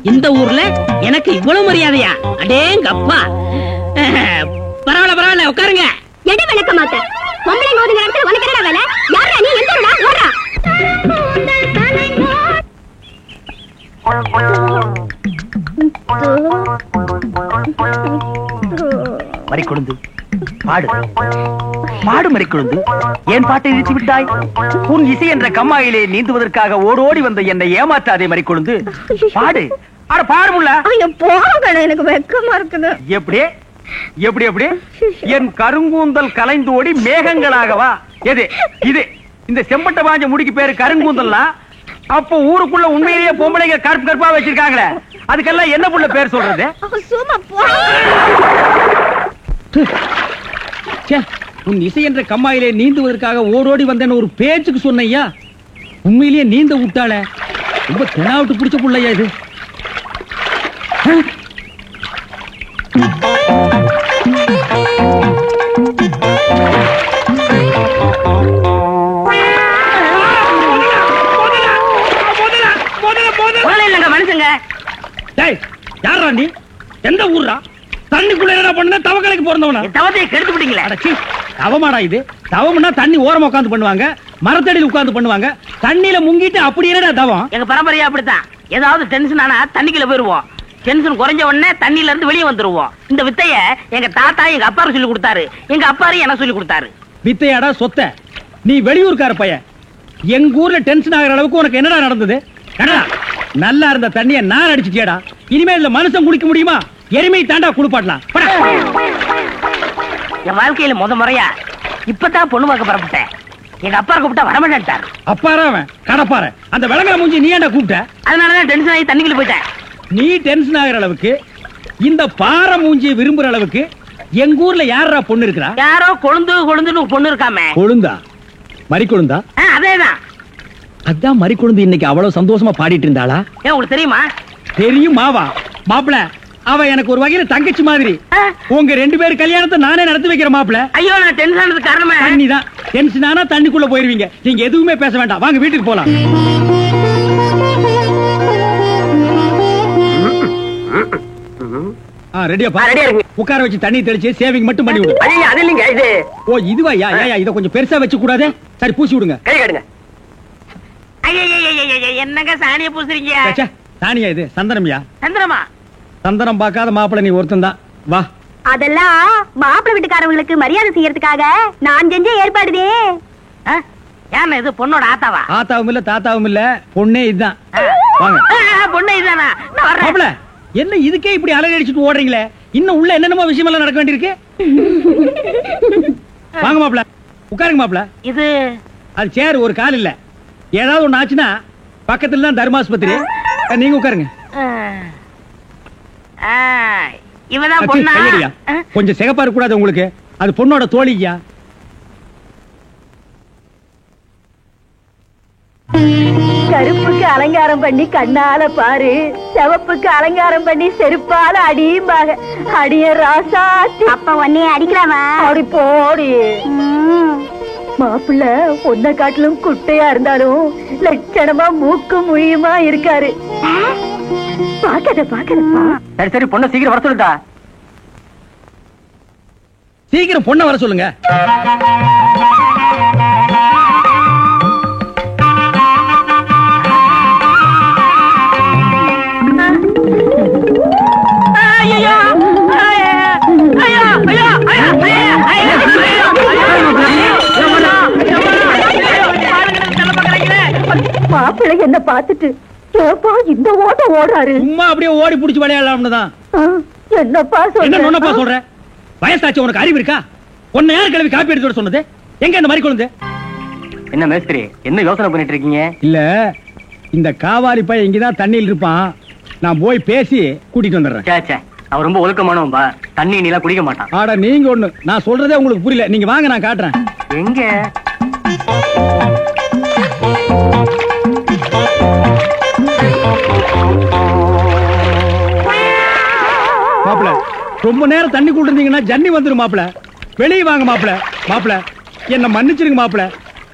இந்த ஊர்ல எனக்கு இவ்வளவு மரியாதையா? அடேங்கப்பா. பரவாயில்ல பரவாயில்ல, உட்காருங்க. எடை விளக்க மாட்டேன். பொம்பளை மோதுங்கிற இடத்துல உனக்கு என்னடா வேலை? யாரா நீ? எந்த ஊரா? ஓடா. மறிக்கொழுந்து, பாடு பாடு மறிக்கொழுந்து. ஏன் பாட்டை இழுத்து விட்டாய்? உன் இசை என்ற கம்மாயிலே நீந்துவதற்காக ஓடோடி வந்த என்னை ஏமாற்றாதே மறிக்கொழுந்து. பாடு. அட பாடு முல்ல. போக எனக்கு வெக்கமா இருக்குது. எப்படி எப்படி எப்படி? என் கருங்கூந்தல் கலைந்தோடி மேகங்களாகவா? எது இது? இந்த செம்பட்ட பாஞ்ச முடிக்கு பேரு கருங்கூந்தல்னா, அப்போ ஊருக்குள்ள உண்மையிலேயே பொம்பளைங்க கருப்பு கருப்பா வச்சிருக்காங்களே, அதுக்கெல்லாம் என்ன புள்ள பேர் சொல்றது? சும்மா போ. உன் இசை என்ற கம்மாயிலே நீந்துவதற்காக ஓடோடி வந்தேன்னு ஒரு பேச்சுக்கு சொன்னையா, உண்மையிலேயே நீந்த விட்டாள. ரொம்ப தெனாவிட்டு பிடிச்ச புள்ளையா இது. மனுஷங்க. யாரா நீ? எந்த ஊர்ரா? தண்ணிக்குள்ள என்ன பண்ண? தவக்கலைக்கு பிறந்தவனா? தவத்தை கெடுத்து விட்டீங்களே. தவமாடா இது? தவம்னா தண்ணி ஓரமா உட்கார்ந்து பண்ணுவாங்க, மரத்தடியில் உட்கார்ந்து பண்ணுவாங்க. தண்ணியில முங்கிட்டு அப்படி என்னடா தவம்? எங்க பரம்பரையா அப்படித்தான். ஏதாவது டென்ஷன் ஆனா தண்ணிக்குள்ள போயிருவோம். டென்ஷன் குறைஞ்ச உடனே தண்ணியில இருந்து வெளியே வந்துருவோம். இந்த வித்தைய எங்க தாத்தா எங்க அப்பாரு சொல்லி கொடுத்தாரு, எங்க அப்பாரு என்ன சொல்லி கொடுத்தாரு. வித்தையாடா சொத்த? நீ வெளியூர்கார பையன். எங்க ஊர்ல டென்ஷன் ஆகிற அளவுக்கு உனக்கு என்னடா நடந்தது? நல்லா இருந்த தண்ணிய நான் அடிச்சுட்டியாடா. இனிமே இல்ல மனுஷன் குளிக்க முடியுமா? எருமை தாண்டா குளிப்பாட்டலாம். என் வாழ்க்கையில முறையா இப்பதான் பொண்ணு பார்க்க பரப்பிட்டேன். எங்க அப்பா கூப்பிட்டா வரமாட்டார். அப்பாரா அவன் கடப்பார. அந்த விளங்கா மூஞ்சி நீ ஏன்டா கூப்பிட்ட? அதனாலதான் டென்ஷன் ஆகி தண்ணிக்குள்ள போயிட்டேன். நீ டென்ஷன் ஆகிற அளவுக்கு, இந்த பாறை மூஞ்சியை விரும்புற அளவுக்கு எங்க ஊர்ல யாரா பொண்ணு இருக்கிறா? யாரோ கொழுந்து கொழுந்துன்னு பொண்ணு இருக்காமே. கொழுந்தா? மறி கொழுந்தா? அதேதான். அதான் மறி கொழுந்து இன்னைக்கு அவ்வளவு சந்தோஷமா பாடிட்டு இருந்தாளா? ஏன் உங்களுக்கு தெரியுமா? தெரியும் மாவா. மாப்பிள, அவ எனக்கு ஒரு வகையில தங்கச்சி மாதிரி. உங்க 2 பேர் கல்யாணத்தை நானே நடத்தி வைக்கிற மாப்பிள. ஐயோ, நான் டென்ஷன் ஆனதுக்கு காரணமே தண்ணி தான். டென்ஷன் ஆனா தண்ணிக்குள்ள போயிருவீங்க. நீங்க எதுவுமே பேச வேண்டாம். வாங்க வீட்டுக்கு போலாம். ரெடியா? உட்கார வச்சு தண்ணி தெளிச்சு சேவிங் மட்டும் பண்ணி விடு. அது இல்லைங்க இது. ஓ இதுவா? இத கொஞ்சம் பெருசா வச்சு கூடாதே. சரி பூசி விடுங்க. கை கடுங்க. என்னங்க சாணிய பூசுறீங்க? சாணியா இது? சந்தனம்யா. சந்தனமா? சந்தனம் பார்க்காத மாப்பிள்ள நீ ஒருத்தன் தான். வா. அதெல்லாம் மாப்பிள்ளை வீட்டுக்காரங்களுக்கு மரியாதை செய்யறதுக்காக நான் செஞ்ச ஏற்பாடுதே. ஏன் இது பொண்ணோட ஆத்தாவா? ஆத்தாவும் இல்ல தாத்தாவும் இல்ல, பொண்ணே இதுதான். வாங்க. பொண்ணே இதுதானா? மாப்பிள்ள, என்ன இதுக்கே இப்படி அலறி அடிச்சுட்டு ஓடுறீங்களே? இன்னும் உள்ள என்னென்னமோ விஷயம் எல்லாம் நடக்க வேண்டியிருக்கு. வாங்க மாப்பிள்ள. உட்காருங்க மாப்பிள. இது அது சேர் ஒரு கால் இல்ல. ஏதாவது ஒண்ணு ஆச்சுன்னா பக்கத்துல தான் தர்மாஸ்பத்திரி. நீங்க உட்காருங்க. இவதான் பொண்ணா? கையடியா. கொஞ்சம் சிகப்பா இருக்க கூடாது உங்களுக்கு. அது பொண்ணோட தோழியா. கருப்புக்கு அலங்காரம் பண்ணி கண்ணால பாரு, சிவப்புக்கு அலங்காரம் பண்ணி செருப்பால அடியும்பாக. அடிய ராசாத்தி. அப்ப உன்னைய அடிக்கலாமா? அடி போடி. மாப்பிள்ள ஒன்ன காட்டிலும் குட்டையா இருந்தாலும் லட்சணமா மூக்கு முழியுமா இருக்காரு. பாக்கதப்பா. சரி சரி, பொண்ணை சீக்கிரம் வர சொல்லுடா. சீக்கிரம் பொண்ணை வர சொல்லுங்க. மாப்பிள்ளை என்ன பார்த்துட்டு ஏப்பா இந்த ஓட்ட ஓடுறாரு? சும்மா அப்படியே ஓடி புடிச்சு விளையாடலாம்னு தான். என்னப்பா என்ன சொல்ற? வயசாச்சு, உனக்கு அறிவு இருக்கா? உன்னை யார் கிளவி காப்பி எடுத்து சொன்னது? எங்க இந்த மாதிரி குழந்தை? என்ன மேஸ்திரி, என்ன யோசனை பண்ணிட்டு இருக்கீங்க? இல்ல, இந்த காவாலி பையன் இங்கதான் தண்ணியில் இருப்பான். நான் போய் பேசி கூட்டிட்டு வந்துடுறேன். அவன் ரொம்ப ஒழுக்கமானவன்பா, தண்ணி நீலாம் குடிக்க மாட்டான். ஆடா நீங்க ஒண்ணு, நான் சொல்றதே உங்களுக்கு புரியல. நீங்க வாங்க, நான் காட்டுறேன். எங்க மாப்பிள, ரொம்ப நேரம் தண்ணி கூட இருந்தீங்கன்னா ஜன்னி வந்துரும் மாப்பிள. வெளியே வாங்க மாப்பிள. மாப்பிள என்ன மன்னிச்சிருங்க மாப்பிள,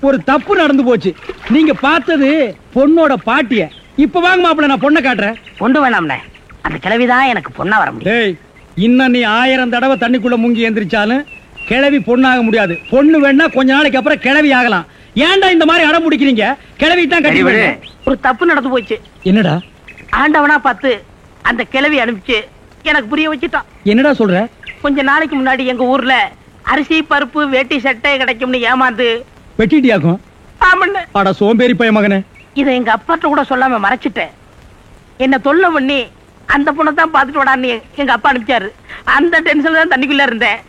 ஒரு தப்பு நடந்து போச்சு. நீங்க பார்த்தது பொண்ணோட பாட்டிய. இப்ப வாங்க மாப்பிள, நான் பொண்ணை காட்டுறேன். கொண்டு வேணாம்ல, அந்த கிழவிதான் எனக்கு பொண்ணா வர முடியும். டேய், இன்னும் நீ 1000 தடவை தண்ணிக்குள்ள முங்கி எந்திரிச்சாலும் கிழவி பொண்ணாக முடியாது. பொண்ணு வேணா கொஞ்ச நாளைக்கு அப்புறம் கிழவி ஆகலாம். ஏன்டா இந்த மாதிரி அடம் பிடிக்கிறீங்க? கிழவி தான் கட்டி. ஒரு தப்பு நடந்து போச்சு. என்னடா? ஆண்டவனா பார்த்து அந்த கிழவி அனுப்பிச்சு எனக்கு புரிய வச்சுட்டான். என்னடா சொல்ற? கொஞ்ச நாளைக்கு முன்னாடி எங்க ஊர்ல அரிசி பருப்பு வேட்டி சட்டை கிடைக்கும்னு ஏமாந்து வெட்டிட்டியாக்கும். ஆமண்ண. அட சோம்பேறி பைய மகனே. இதை எங்க அப்பாட்ட கூட சொல்லாம மறைச்சிட்டேன். என்ன தொல்லை பண்ணி அந்த பொண்ணை தான் பாத்துட்டு விடான்னு எங்க அப்பா அனுப்பிச்சாரு. அந்த டென்ஷன்ல தான் தண்ணிக்குள்ள இருந்தேன்.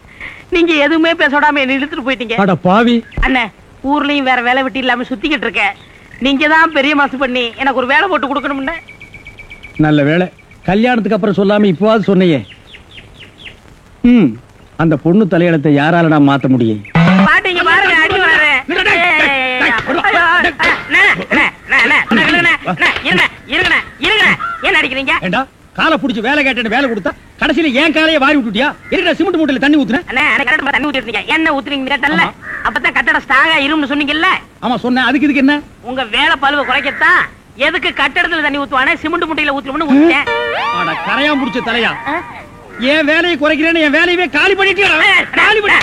நீங்க எதுவுமே பேச விடாம என்ன இழுத்துட்டு போயிட்டீங்க. அட பாவி. அண்ணே, ஊர்லயும் வேற வேலை வெட்டி இல்லாம சுத்திக்கிட்டு இருக்கேன். நீங்க தான் பெரிய மனசு பண்ணி எனக்கு ஒரு வேலை போட்டு கொடுக்கணும்னு. நல்ல வேலை, கல்யாணத்துக்கு அப்புறம் சொல்லாம இப்பவாது சொன்னையே. அந்த பொண்ணு தலையெழுத்தை யாரால நான் மாத்த முடியும்? பாட்டீங்க பாருங்க, அடி வாரு. என்ன அடிக்கிறீங்க? ஏண்டா காலை புடிச்சு வேலை கேட்டேன்னு வேலை கொடுத்தா கடைசியில ஏன் காலையை வாரி விட்டுட்டியா? இருக்கிற சிமெண்ட் மூட்டையில தண்ணி ஊத்துன. தண்ணி ஊத்திருக்கீங்க. என்ன ஊத்துறீங்க கேட்டல? அப்பதான் கட்டட ஸ்ட்ராங்கா இரும்னு சொன்னீங்கல்ல? ஆமா சொன்னேன். அதுக்கு இதுக்கு என்ன? உங்க வேலை பழுவ குறைக்கத்தான் எதுக்கு கட்டடத்துல தண்ணி ஊத்துவானே சிமெண்ட் மூட்டையில ஊத்துறோம்னு ஊத்திட்டேன். ஆனா கரையா முடிச்ச தலையா, ஏன் வேலையை குறைக்கிறேன்னு என் வேலையவே காலி பண்ணிட்டியா? காலி பண்ணி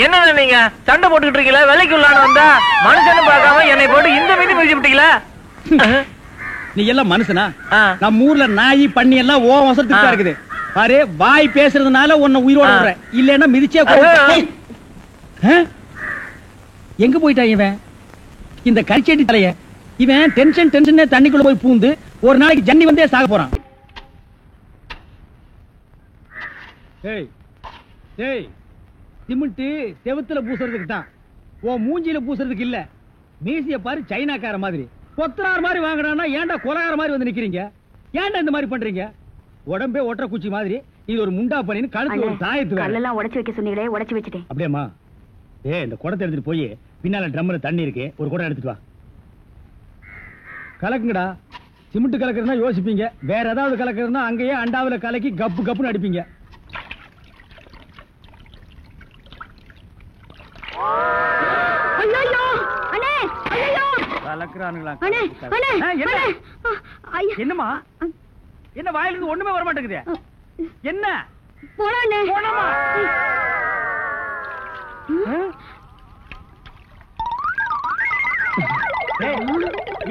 என்ன நீங்க சண்டை போட்டுக்கிட்டு இருக்கீங்களா? வேலைக்கு உள்ளான வந்தா மனுஷன்னு பார்க்காம என்னை போட்டு இந்த மீதி மிதிச்சு விட்டீங்களா? நீ எல்லாம் மனுஷனா? நம்ம ஊர்ல நாய் பண்ணி எல்லாம் ஓ வசத்துக்கு இருக்குது பாரு. வாய் பேசுறதுனால உன்னை உயிரோட விடுறேன், இல்லன்னா மிதிச்சே. எங்க போயிட்டான் இவன், இந்த கரிச்செடி தலைய? இவன் டென்ஷன் தண்ணிக்குள்ள போய் பூந்து ஒரு நாளைக்கு ஜன்னி வந்தே சாக போறான். சிமெண்ட் செவுத்துல பூசுறதுக்கு தான், உன் மூஞ்சில பூசுறதுக்கு இல்ல. மீசிய பாரு, சைனாக்கார மாதிரி கொத்தனார் மாதிரி வாங்குறானா. ஏன்டா கொலகார மாதிரி வந்து நிக்கிறீங்க? ஏன்டா இந்த மாதிரி பண்றீங்க? உடம்பே ஒற்ற குச்சி மாதிரி. இது ஒரு முண்டா பண்ணின்னு கழுத்து ஒரு தாயத்து கல்லெல்லாம் உடைச்சு வைக்க சொன்னீங்களே, உடைச்சு வச்சுட்டேன். அப்படியேம்மா? இந்த குடத்தை எடுத்துட்டு போய் பின்னால ட்ரம்ல தண்ணி இருக்கு, ஒரு குடம் எடுத்துட்டு வா. கலக்குங்கடா. சிமெண்ட் கலக்குறதுனா யோசிப்பீங்க, வேற ஏதாவது கலக்குறதுனா அங்கேயே அண்டாவில கலக்கி கப்பு கப்புன்னு அடிப்பீங்க. என்னமா என்ன வாயிலிருந்து ஒண்ணுமே வர மாட்டேங்குது? என்ன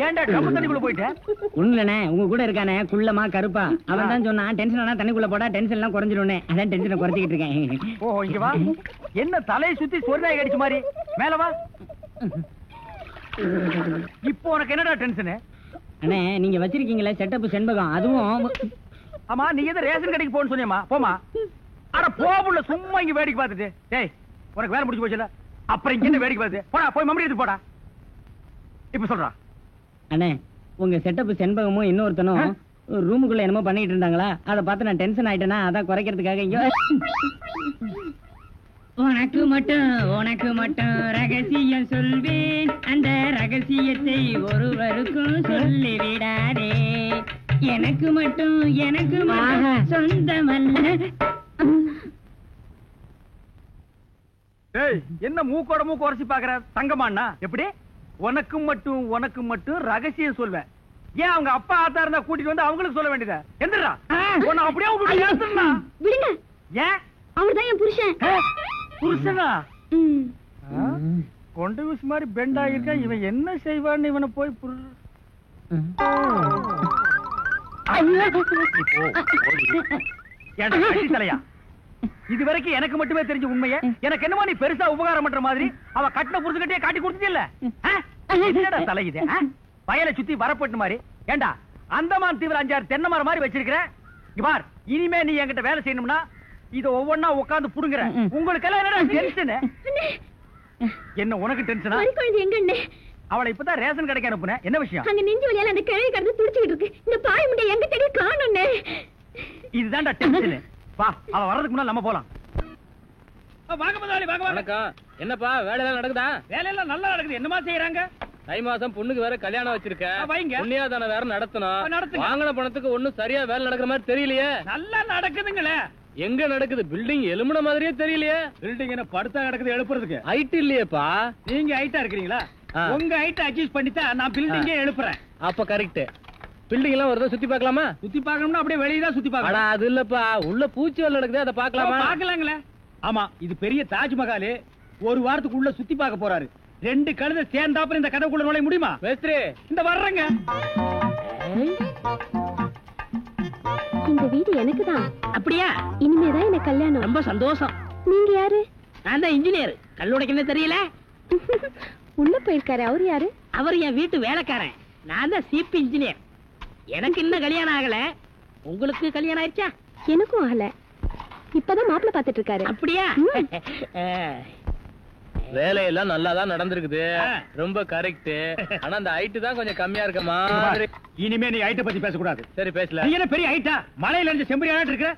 ஏன்டா டப்பு தண்ணிக்குள்ள போயிட்ட? ஒண்ணுலண்ணே, உங்க கூட இருக்கானே குள்ளமா கருப்பா, அவன் தான் சொன்னான் டென்ஷன் ஆனா தண்ணிக்குள்ள போடா டென்ஷன் எல்லாம் குறைஞ்சிடும். அதான் டென்ஷனை குறைச்சிக்கிட்டு இருக்கேன். ஓ இங்க வா. என்ன தலையை சுத்தி சொர்ணாய் கடிச்ச மாதிரி? மேல வா. இப்போ உனக்கு என்னடா டென்ஷன்? அண்ணே, நீங்க வச்சிருக்கீங்களே செட்டப் செண்பகம், அதுவும் ஆமா நீ எது ரேஷன் கடைக்கு போன்னு சொன்னியம்மா போமா. அட போபுள்ள சும்மா இங்க வேடிக்கை பார்த்துட்டு. டேய் உனக்கு வேலை முடிஞ்சு போச்சுல, அப்புறம் இங்க என்ன வேடிக்கை பார்த்து போடா, போய் மம்மடி எடுத்து போடா. இப்ப சொல்றா அண்ணே, உங்க செட்டப் செண்பகமும் இன்னொருத்தனும் ரூமுக்குள்ள என்னமோ பண்ணிட்டு இருந்தாங்களா, அதை பார்த்து நான் டென்ஷன் ஆயிட்டேனா, அதான் குறைக்கிறதுக்காக இங்க. உனக்கு மட்டும் ரகசியம் சொல்வேன், அந்த ரகசியத்தை ஒருவருக்கும் சொல்லி விடாதே. எனக்கு மட்டும் சொந்தமல்ல. என்ன மூக்கோட மூக்கு உரைச்சி பாக்குற தங்கமாண்ணா? எப்படி உனக்கு மட்டும் ரகசியம் சொல்வேன்? ஏன் அவங்க அப்பா ஆத்தா இருந்தா கூட்டிட்டு வந்து அவங்களுக்கு சொல்ல வேண்டியதா? எந்திரா உன்னை அப்படியே விடுங்க. ஏன் அவர்தான் என் புருஷன். புருஷனா? கொண்டு வீசு மாதிரி பெண்ட் ஆகிருக்கா. இவன் என்ன செய்வான்னு இவனை போய் தலையா, இது வரைக்கும் எனக்கு மட்டுமே தெரிஞ்ச உண்மையை எனக்கு என்னமா நீ பெருசா உபகாரம் பண்ற மாதிரி அவ கட்டின புருஷகிட்டே காட்டி கொடுத்தது இல்ல தலையுது. வயலை சுத்தி வரப்பட்டு மாதிரி. ஏண்டா அந்தமான் தீவிர 5-6 தென்னை மரம் மாதிரி வச்சிருக்கிற. பார், இனிமே நீ என்கிட்ட வேலை செய்யணும்னா இத ஒவ்வொன்னா உட்கார்ந்து புடுங்குற. உங்களுக்கு எல்லாம் என்னடா டென்ஷன்? என்ன உனக்கு டென்ஷனா? அவளை இப்பதான் ரேஷன் கடைக்கு அனுப்புனேன். என்ன விஷயம்? அங்க நெஞ்சு வலியால அந்த கிழவி கடந்து துடிச்சிட்டு இருக்கு. இந்த பாய் முண்டை எங்க தேடி காணோம்னே. இதுதான்டா டென்ஷன். வா, அவ வர்றதுக்கு முன்னால நம்ம போலாம். வாங்க முதலாளி, வாங்க. வணக்கம். என்னப்பா வேலை எல்லாம் நடக்குதா? வேலை எல்லாம் நல்லா நடக்குது. என்னமா செய்யறாங்க? தை மாசம் பொண்ணுக்கு வேற கல்யாணம் வச்சிருக்கேன். புண்ணியாதான வேற நடத்தணும். வாங்கின பணத்துக்கு ஒண்ணும் சரியா வேலை நடக்கிற மாதிரி தெரியலையே. நல்லா நடக்குதுங்களே. எங்க நடக்குது? பில்டிங் எலும்புன மாதிரியே தெரியலையே. பில்டிங் என்ன படுத்தா நடக்குது எழுப்புறதுக்கு? ஹைட் இல்லையேப்பா. நீங்க ஹைட்டா இருக்கிறீங்களா? உங்க ஹைட் அட்ஜஸ்ட் பண்ணிதான் நான் பில்டிங்கே எழுப்புறேன். அப்ப கரெக்ட். பில்டிங் எல்லாம் வருதா சுத்தி பார்க்கலாமா? சுத்தி பார்க்கணும்னா அப்படியே வெளியே தான் சுத்தி பார்க்கணும். அது இல்லப்பா, உள்ள பூச்சி வேலை நடக்குது, அதை பார்க்கலாமா? பார்க்கலாங்களே. ஆமா, இது பெரிய தாஜ்மஹால். ஒரு வாரத்துக்கு உள்ள சுத்தி பார்க்க போறாரு. 2 கழுதை சேர்ந்தாப்புல இந்த கதவுக்குள்ள நுழைய முடியுமா? மேஸ்திரி இந்த வர்றங்க. இந்த வீடு எனக்கு தான். அப்படியா? இனிமேதான் எனக்கு கல்யாணம். ரொம்ப சந்தோஷம். நீங்க யாரு? நான் தான் இன்ஜினியர். கல்லுடைக்கு தெரியல. உள்ள போயிருக்காரு. அவரு யாரு? அவர் என் வீட்டு வேலைக்காரன். நான் தான் சீப் இன்ஜினியர். எனக்கு இன்னும் கல்யாணம் ஆகல. உங்களுக்கு கல்யாணம் ஆயிடுச்சா? எனக்கும் ஆகல. இப்பதான் மாப்பிள்ள பாத்துட்டு இருக்காரு. அப்படியா? வேலையெல்லாம் நல்லாதான் நடந்திருக்குது. ரொம்ப கரெக்ட். ஆனா அந்த ஹைட் தான் கொஞ்சம் கம்மியா இருக்க மாதிரி. இனிமே நீ ஹைட்ட பத்தி பேசக்கூடாது. சரி பேசல. நீ என்ன பெரிய ஹைட்டா? மலையில இருந்து செம்பரியாட்டு இருக்க.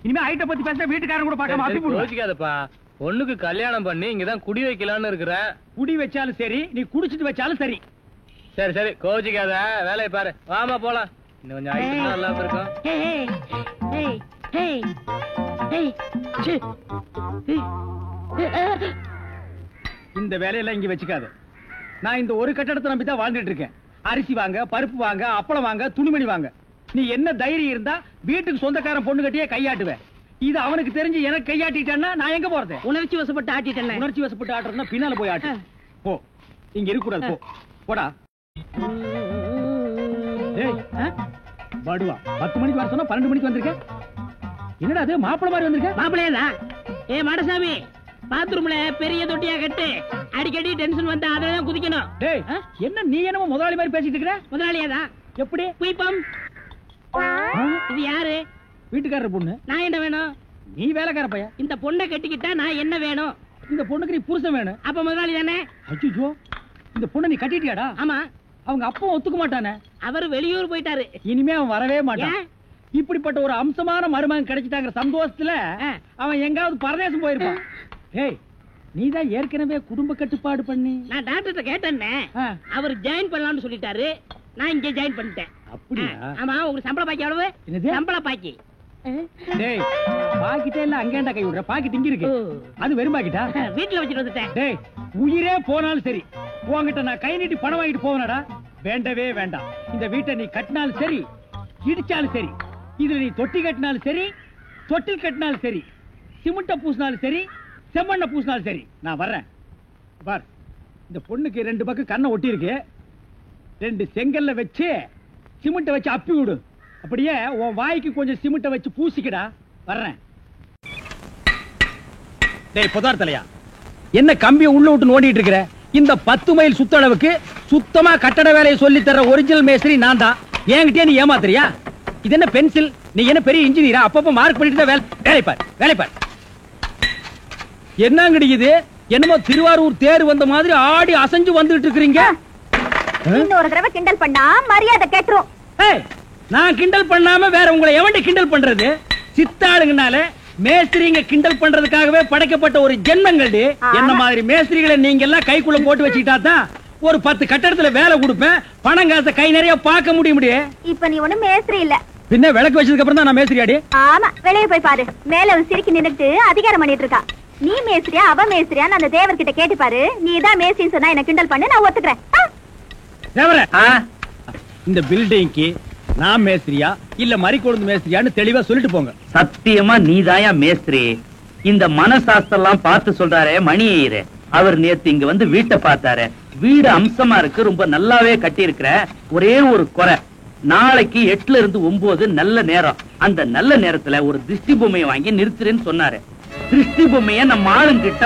இனிமே ஹைட்ட பத்தி பேச வீட்டுக்காரங்க கூட பார்க்காம அப்படி போடுவாங்க. யோசிக்காதப்பா. பொண்ணுக்கு கல்யாணம் பண்ணி இங்கதான் குடி வைக்கலாம்னு இருக்கிறேன். குடி வச்சாலும் சரி, நீ குடிச்சிட்டு வச்சாலும் சரி. சரி சரி, கோச்சிக்காத. வேலையை பாரு. வாமா போலாம். இன்னும் கொஞ்சம் ஹைட் நல்லா இருக்கும். இந்த வேலையெல்லாம் இங்க வச்சுக்காது. நான் இந்த ஒரு கட்டடத்தை நம்பி தான் வாழ்ந்துட்டு இருக்கேன். அரிசி வாங்க, பருப்பு வாங்க, அப்பளம் வாங்க, துணிமணி வாங்க. நீ என்ன தைரியம் இருந்தா வீட்டுக்கு சொந்தக்காரன் பொண்ணு கட்டியே கையாட்டுவேன். இது அவனுக்கு தெரிஞ்சு எனக்கு கையாட்டிட்டேன்னா நான் எங்க போறது? உணர்ச்சி வசப்பட்டு ஆட்டிட்டேன். உணர்ச்சி வசப்பட்டு ஆட்டுறதுன்னா பின்னால போய் ஆட்டு. போ, இங்க இருக்க கூடாது. போ, போடா. பாடுவா, 10 மணிக்கு வர சொன்னா 12 மணிக்கு வந்திருக்க. என்னடா அது மாப்பிள மாதிரி வந்திருக்க? மாப்பிளையதான். மாடசாமி, பாத்ரூம்ல பெரிய தொட்டியா கட்டு. அடிக்கடி டென்ஷன் வந்தா அதான் குதிக்கணும். டேய், என்ன நீ என்னமோ முதலாளி மாதிரி பேசிட்டு இருக்கிற? முதலாளியாதான். எப்படி? குயிப்பம். இது யாரு? வீட்டுக்காரர் பொண்ணு. நான் என்ன வேணும்? நீ வேலைக்கார பையன். இந்த பொண்ணை கட்டிக்கிட்டா நான் என்ன வேணும்? இந்த பொண்ணுக்கு நீ புருஷன் வேணும். அப்ப முதலாளி தானே? அச்சோ, இந்த பொண்ணை நீ கட்டிட்டியாடா? ஆமா. அவங்க அப்பா ஒத்துக்க மாட்டானே. அவர் வெளியூர் போயிட்டாரு. இனிமே அவன் வரவே மாட்டான். இப்படிப்பட்ட ஒரு அம்சமான மருமகன் கிடைச்சிட்டாங்கிற சந்தோஷத்துல அவன் எங்காவது பரதேசம் போயிருப்பான். ஏய், நீதான் ஏற்கனவே குடும்ப கட்டுப்பாடு பண்ணி. நான் டாக்டர்கிட்ட கேட்டேன்னே. அவர் ஜாயின் பண்ணலாம்னு சொல்லிட்டாரு. நான் இங்க ஜாயின் பண்ணிட்டேன். அப்படியா? ஆமா. உங்களுக்கு சம்பள பாக்கி எவ்வளவு? சம்பள பாக்கி. டேய், பாக்கிட்டே இல்ல அங்கேண்டா கை விடுற. பாக்கெட் இங்க இருக்கு. அது வெறும் பாக்கிட்டா? வீட்டுல வச்சுட்டு வந்துட்டேன். டேய், உயிரே போனாலும் சரி உன்கிட்ட நான் கை நீட்டி பணம் வாங்கிட்டு போவனடா. வேண்டவே வேண்டாம். இந்த வீட்டை நீ கட்டினாலும் சரி, இடிச்சாலும் சரி, இதுல நீ தொட்டி கட்டினாலும் சரி, தொட்டில் கட்டினாலும் சரி, சிமெண்ட பூசினாலும் சரி, செம்மண்ண பூசினாலும் சரி, நான் வர்றேன். பார், இந்த பொண்ணுக்கு 2 பக்கம் கண்ணை ஒட்டி இருக்கு. 2 செங்கல்ல வச்சு சிமெண்ட வச்சு அப்பி விடு. அப்படியே உன் வாய்க்கு கொஞ்சம் சிமெண்ட வச்சு பூசிக்கடா. வர்றேன். டேய் புதார் தலையா, என்ன கம்பிய உள்ள விட்டு நோண்டிட்டு இருக்கிற? இந்த 10 மைல் சுத்தளவுக்கு சுத்தமா கட்டட வேலையை சொல்லி தர ஒரிஜினல் மேஸ்திரி நான் தான். என்கிட்டயே நீ ஏமாத்துறியா? இது என்ன பென்சில்? நீ என்ன பெரிய இன்ஜினியரா? அப்பப்ப மார்க் பண்ணிட்டு தான் வேலை பார். என்னங்கடி இது? என்னமோ திருவாரூர் தேர் வந்த மாதிரி ஆடி அசைஞ்சு வந்துட்டு இருக்கீங்க. இன்னொரு தடவை கிண்டல் பண்ணா மரியாதை கேட்டுரும். நான் கிண்டல் பண்ணாம வேற உங்களை எவன்டி கிண்டல் பண்றது? சித்தாளுங்கனால மேஸ்திரிங்க கிண்டல் பண்றதுக்காகவே படைக்கப்பட்ட ஒரு ஜென்மங்கள். என்ன மாதிரி மேஸ்திரிகளை நீங்க எல்லாம் கைக்குள்ள போட்டு வச்சுக்கிட்டா தான் ஒரு 10 கட்டடத்துல வேலை கொடுப்பேன், பணம் காசை கை நிறைய பார்க்க முடியும். இப்ப நீ ஒண்ணும் மேஸ்திரி இல்ல. பின்ன விளக்கு வச்சதுக்கு அப்புறம் தான் நான் மேஸ்திரியாடி. ஆமா, வெளியே போய் பாரு. மேல சிரிக்கி நின்னுட்டு அதிகாரம் பண்ணிட்டு இருக்கா. நீ மேஸ்திரியா அவ மேஸ்திரியான்னு அந்த தேவர்கிட்ட கேட்டு பாரு. நீ தான் மேஸ்திரின்னு சொன்னா என்ன கிண்டல் பண்ணு, நான் ஒத்துக்கிறேன். தேவரே, இந்த பில்டிங்க்கு நான் மேஸ்திரியா இல்ல மறிக்கொழுந்து மேஸ்திரியான்னு தெளிவா சொல்லிட்டு போங்க. சத்தியமா நீதாயா மேஸ்திரி. இந்த மனசாஸ்திரம் பார்த்து சொல்றாரே மணி ஐயரு, அவர் நேத்து இங்க வந்து வீட்டை பார்த்தாரு. வீடு அம்சமா இருக்கு, ரொம்ப நல்லாவே கட்டி இருக்கிற. ஒரே ஒரு குறை, நாளைக்கு 8ல இருந்து 9 நல்ல நேரம். அந்த நல்ல நேரத்துல ஒரு திருஷ்டி பொம்மையை வாங்கி நிறுத்துறேன்னு சொன்னாரு. திருஷ்டி பொம்மைய நம்ம ஆளுங்கிட்ட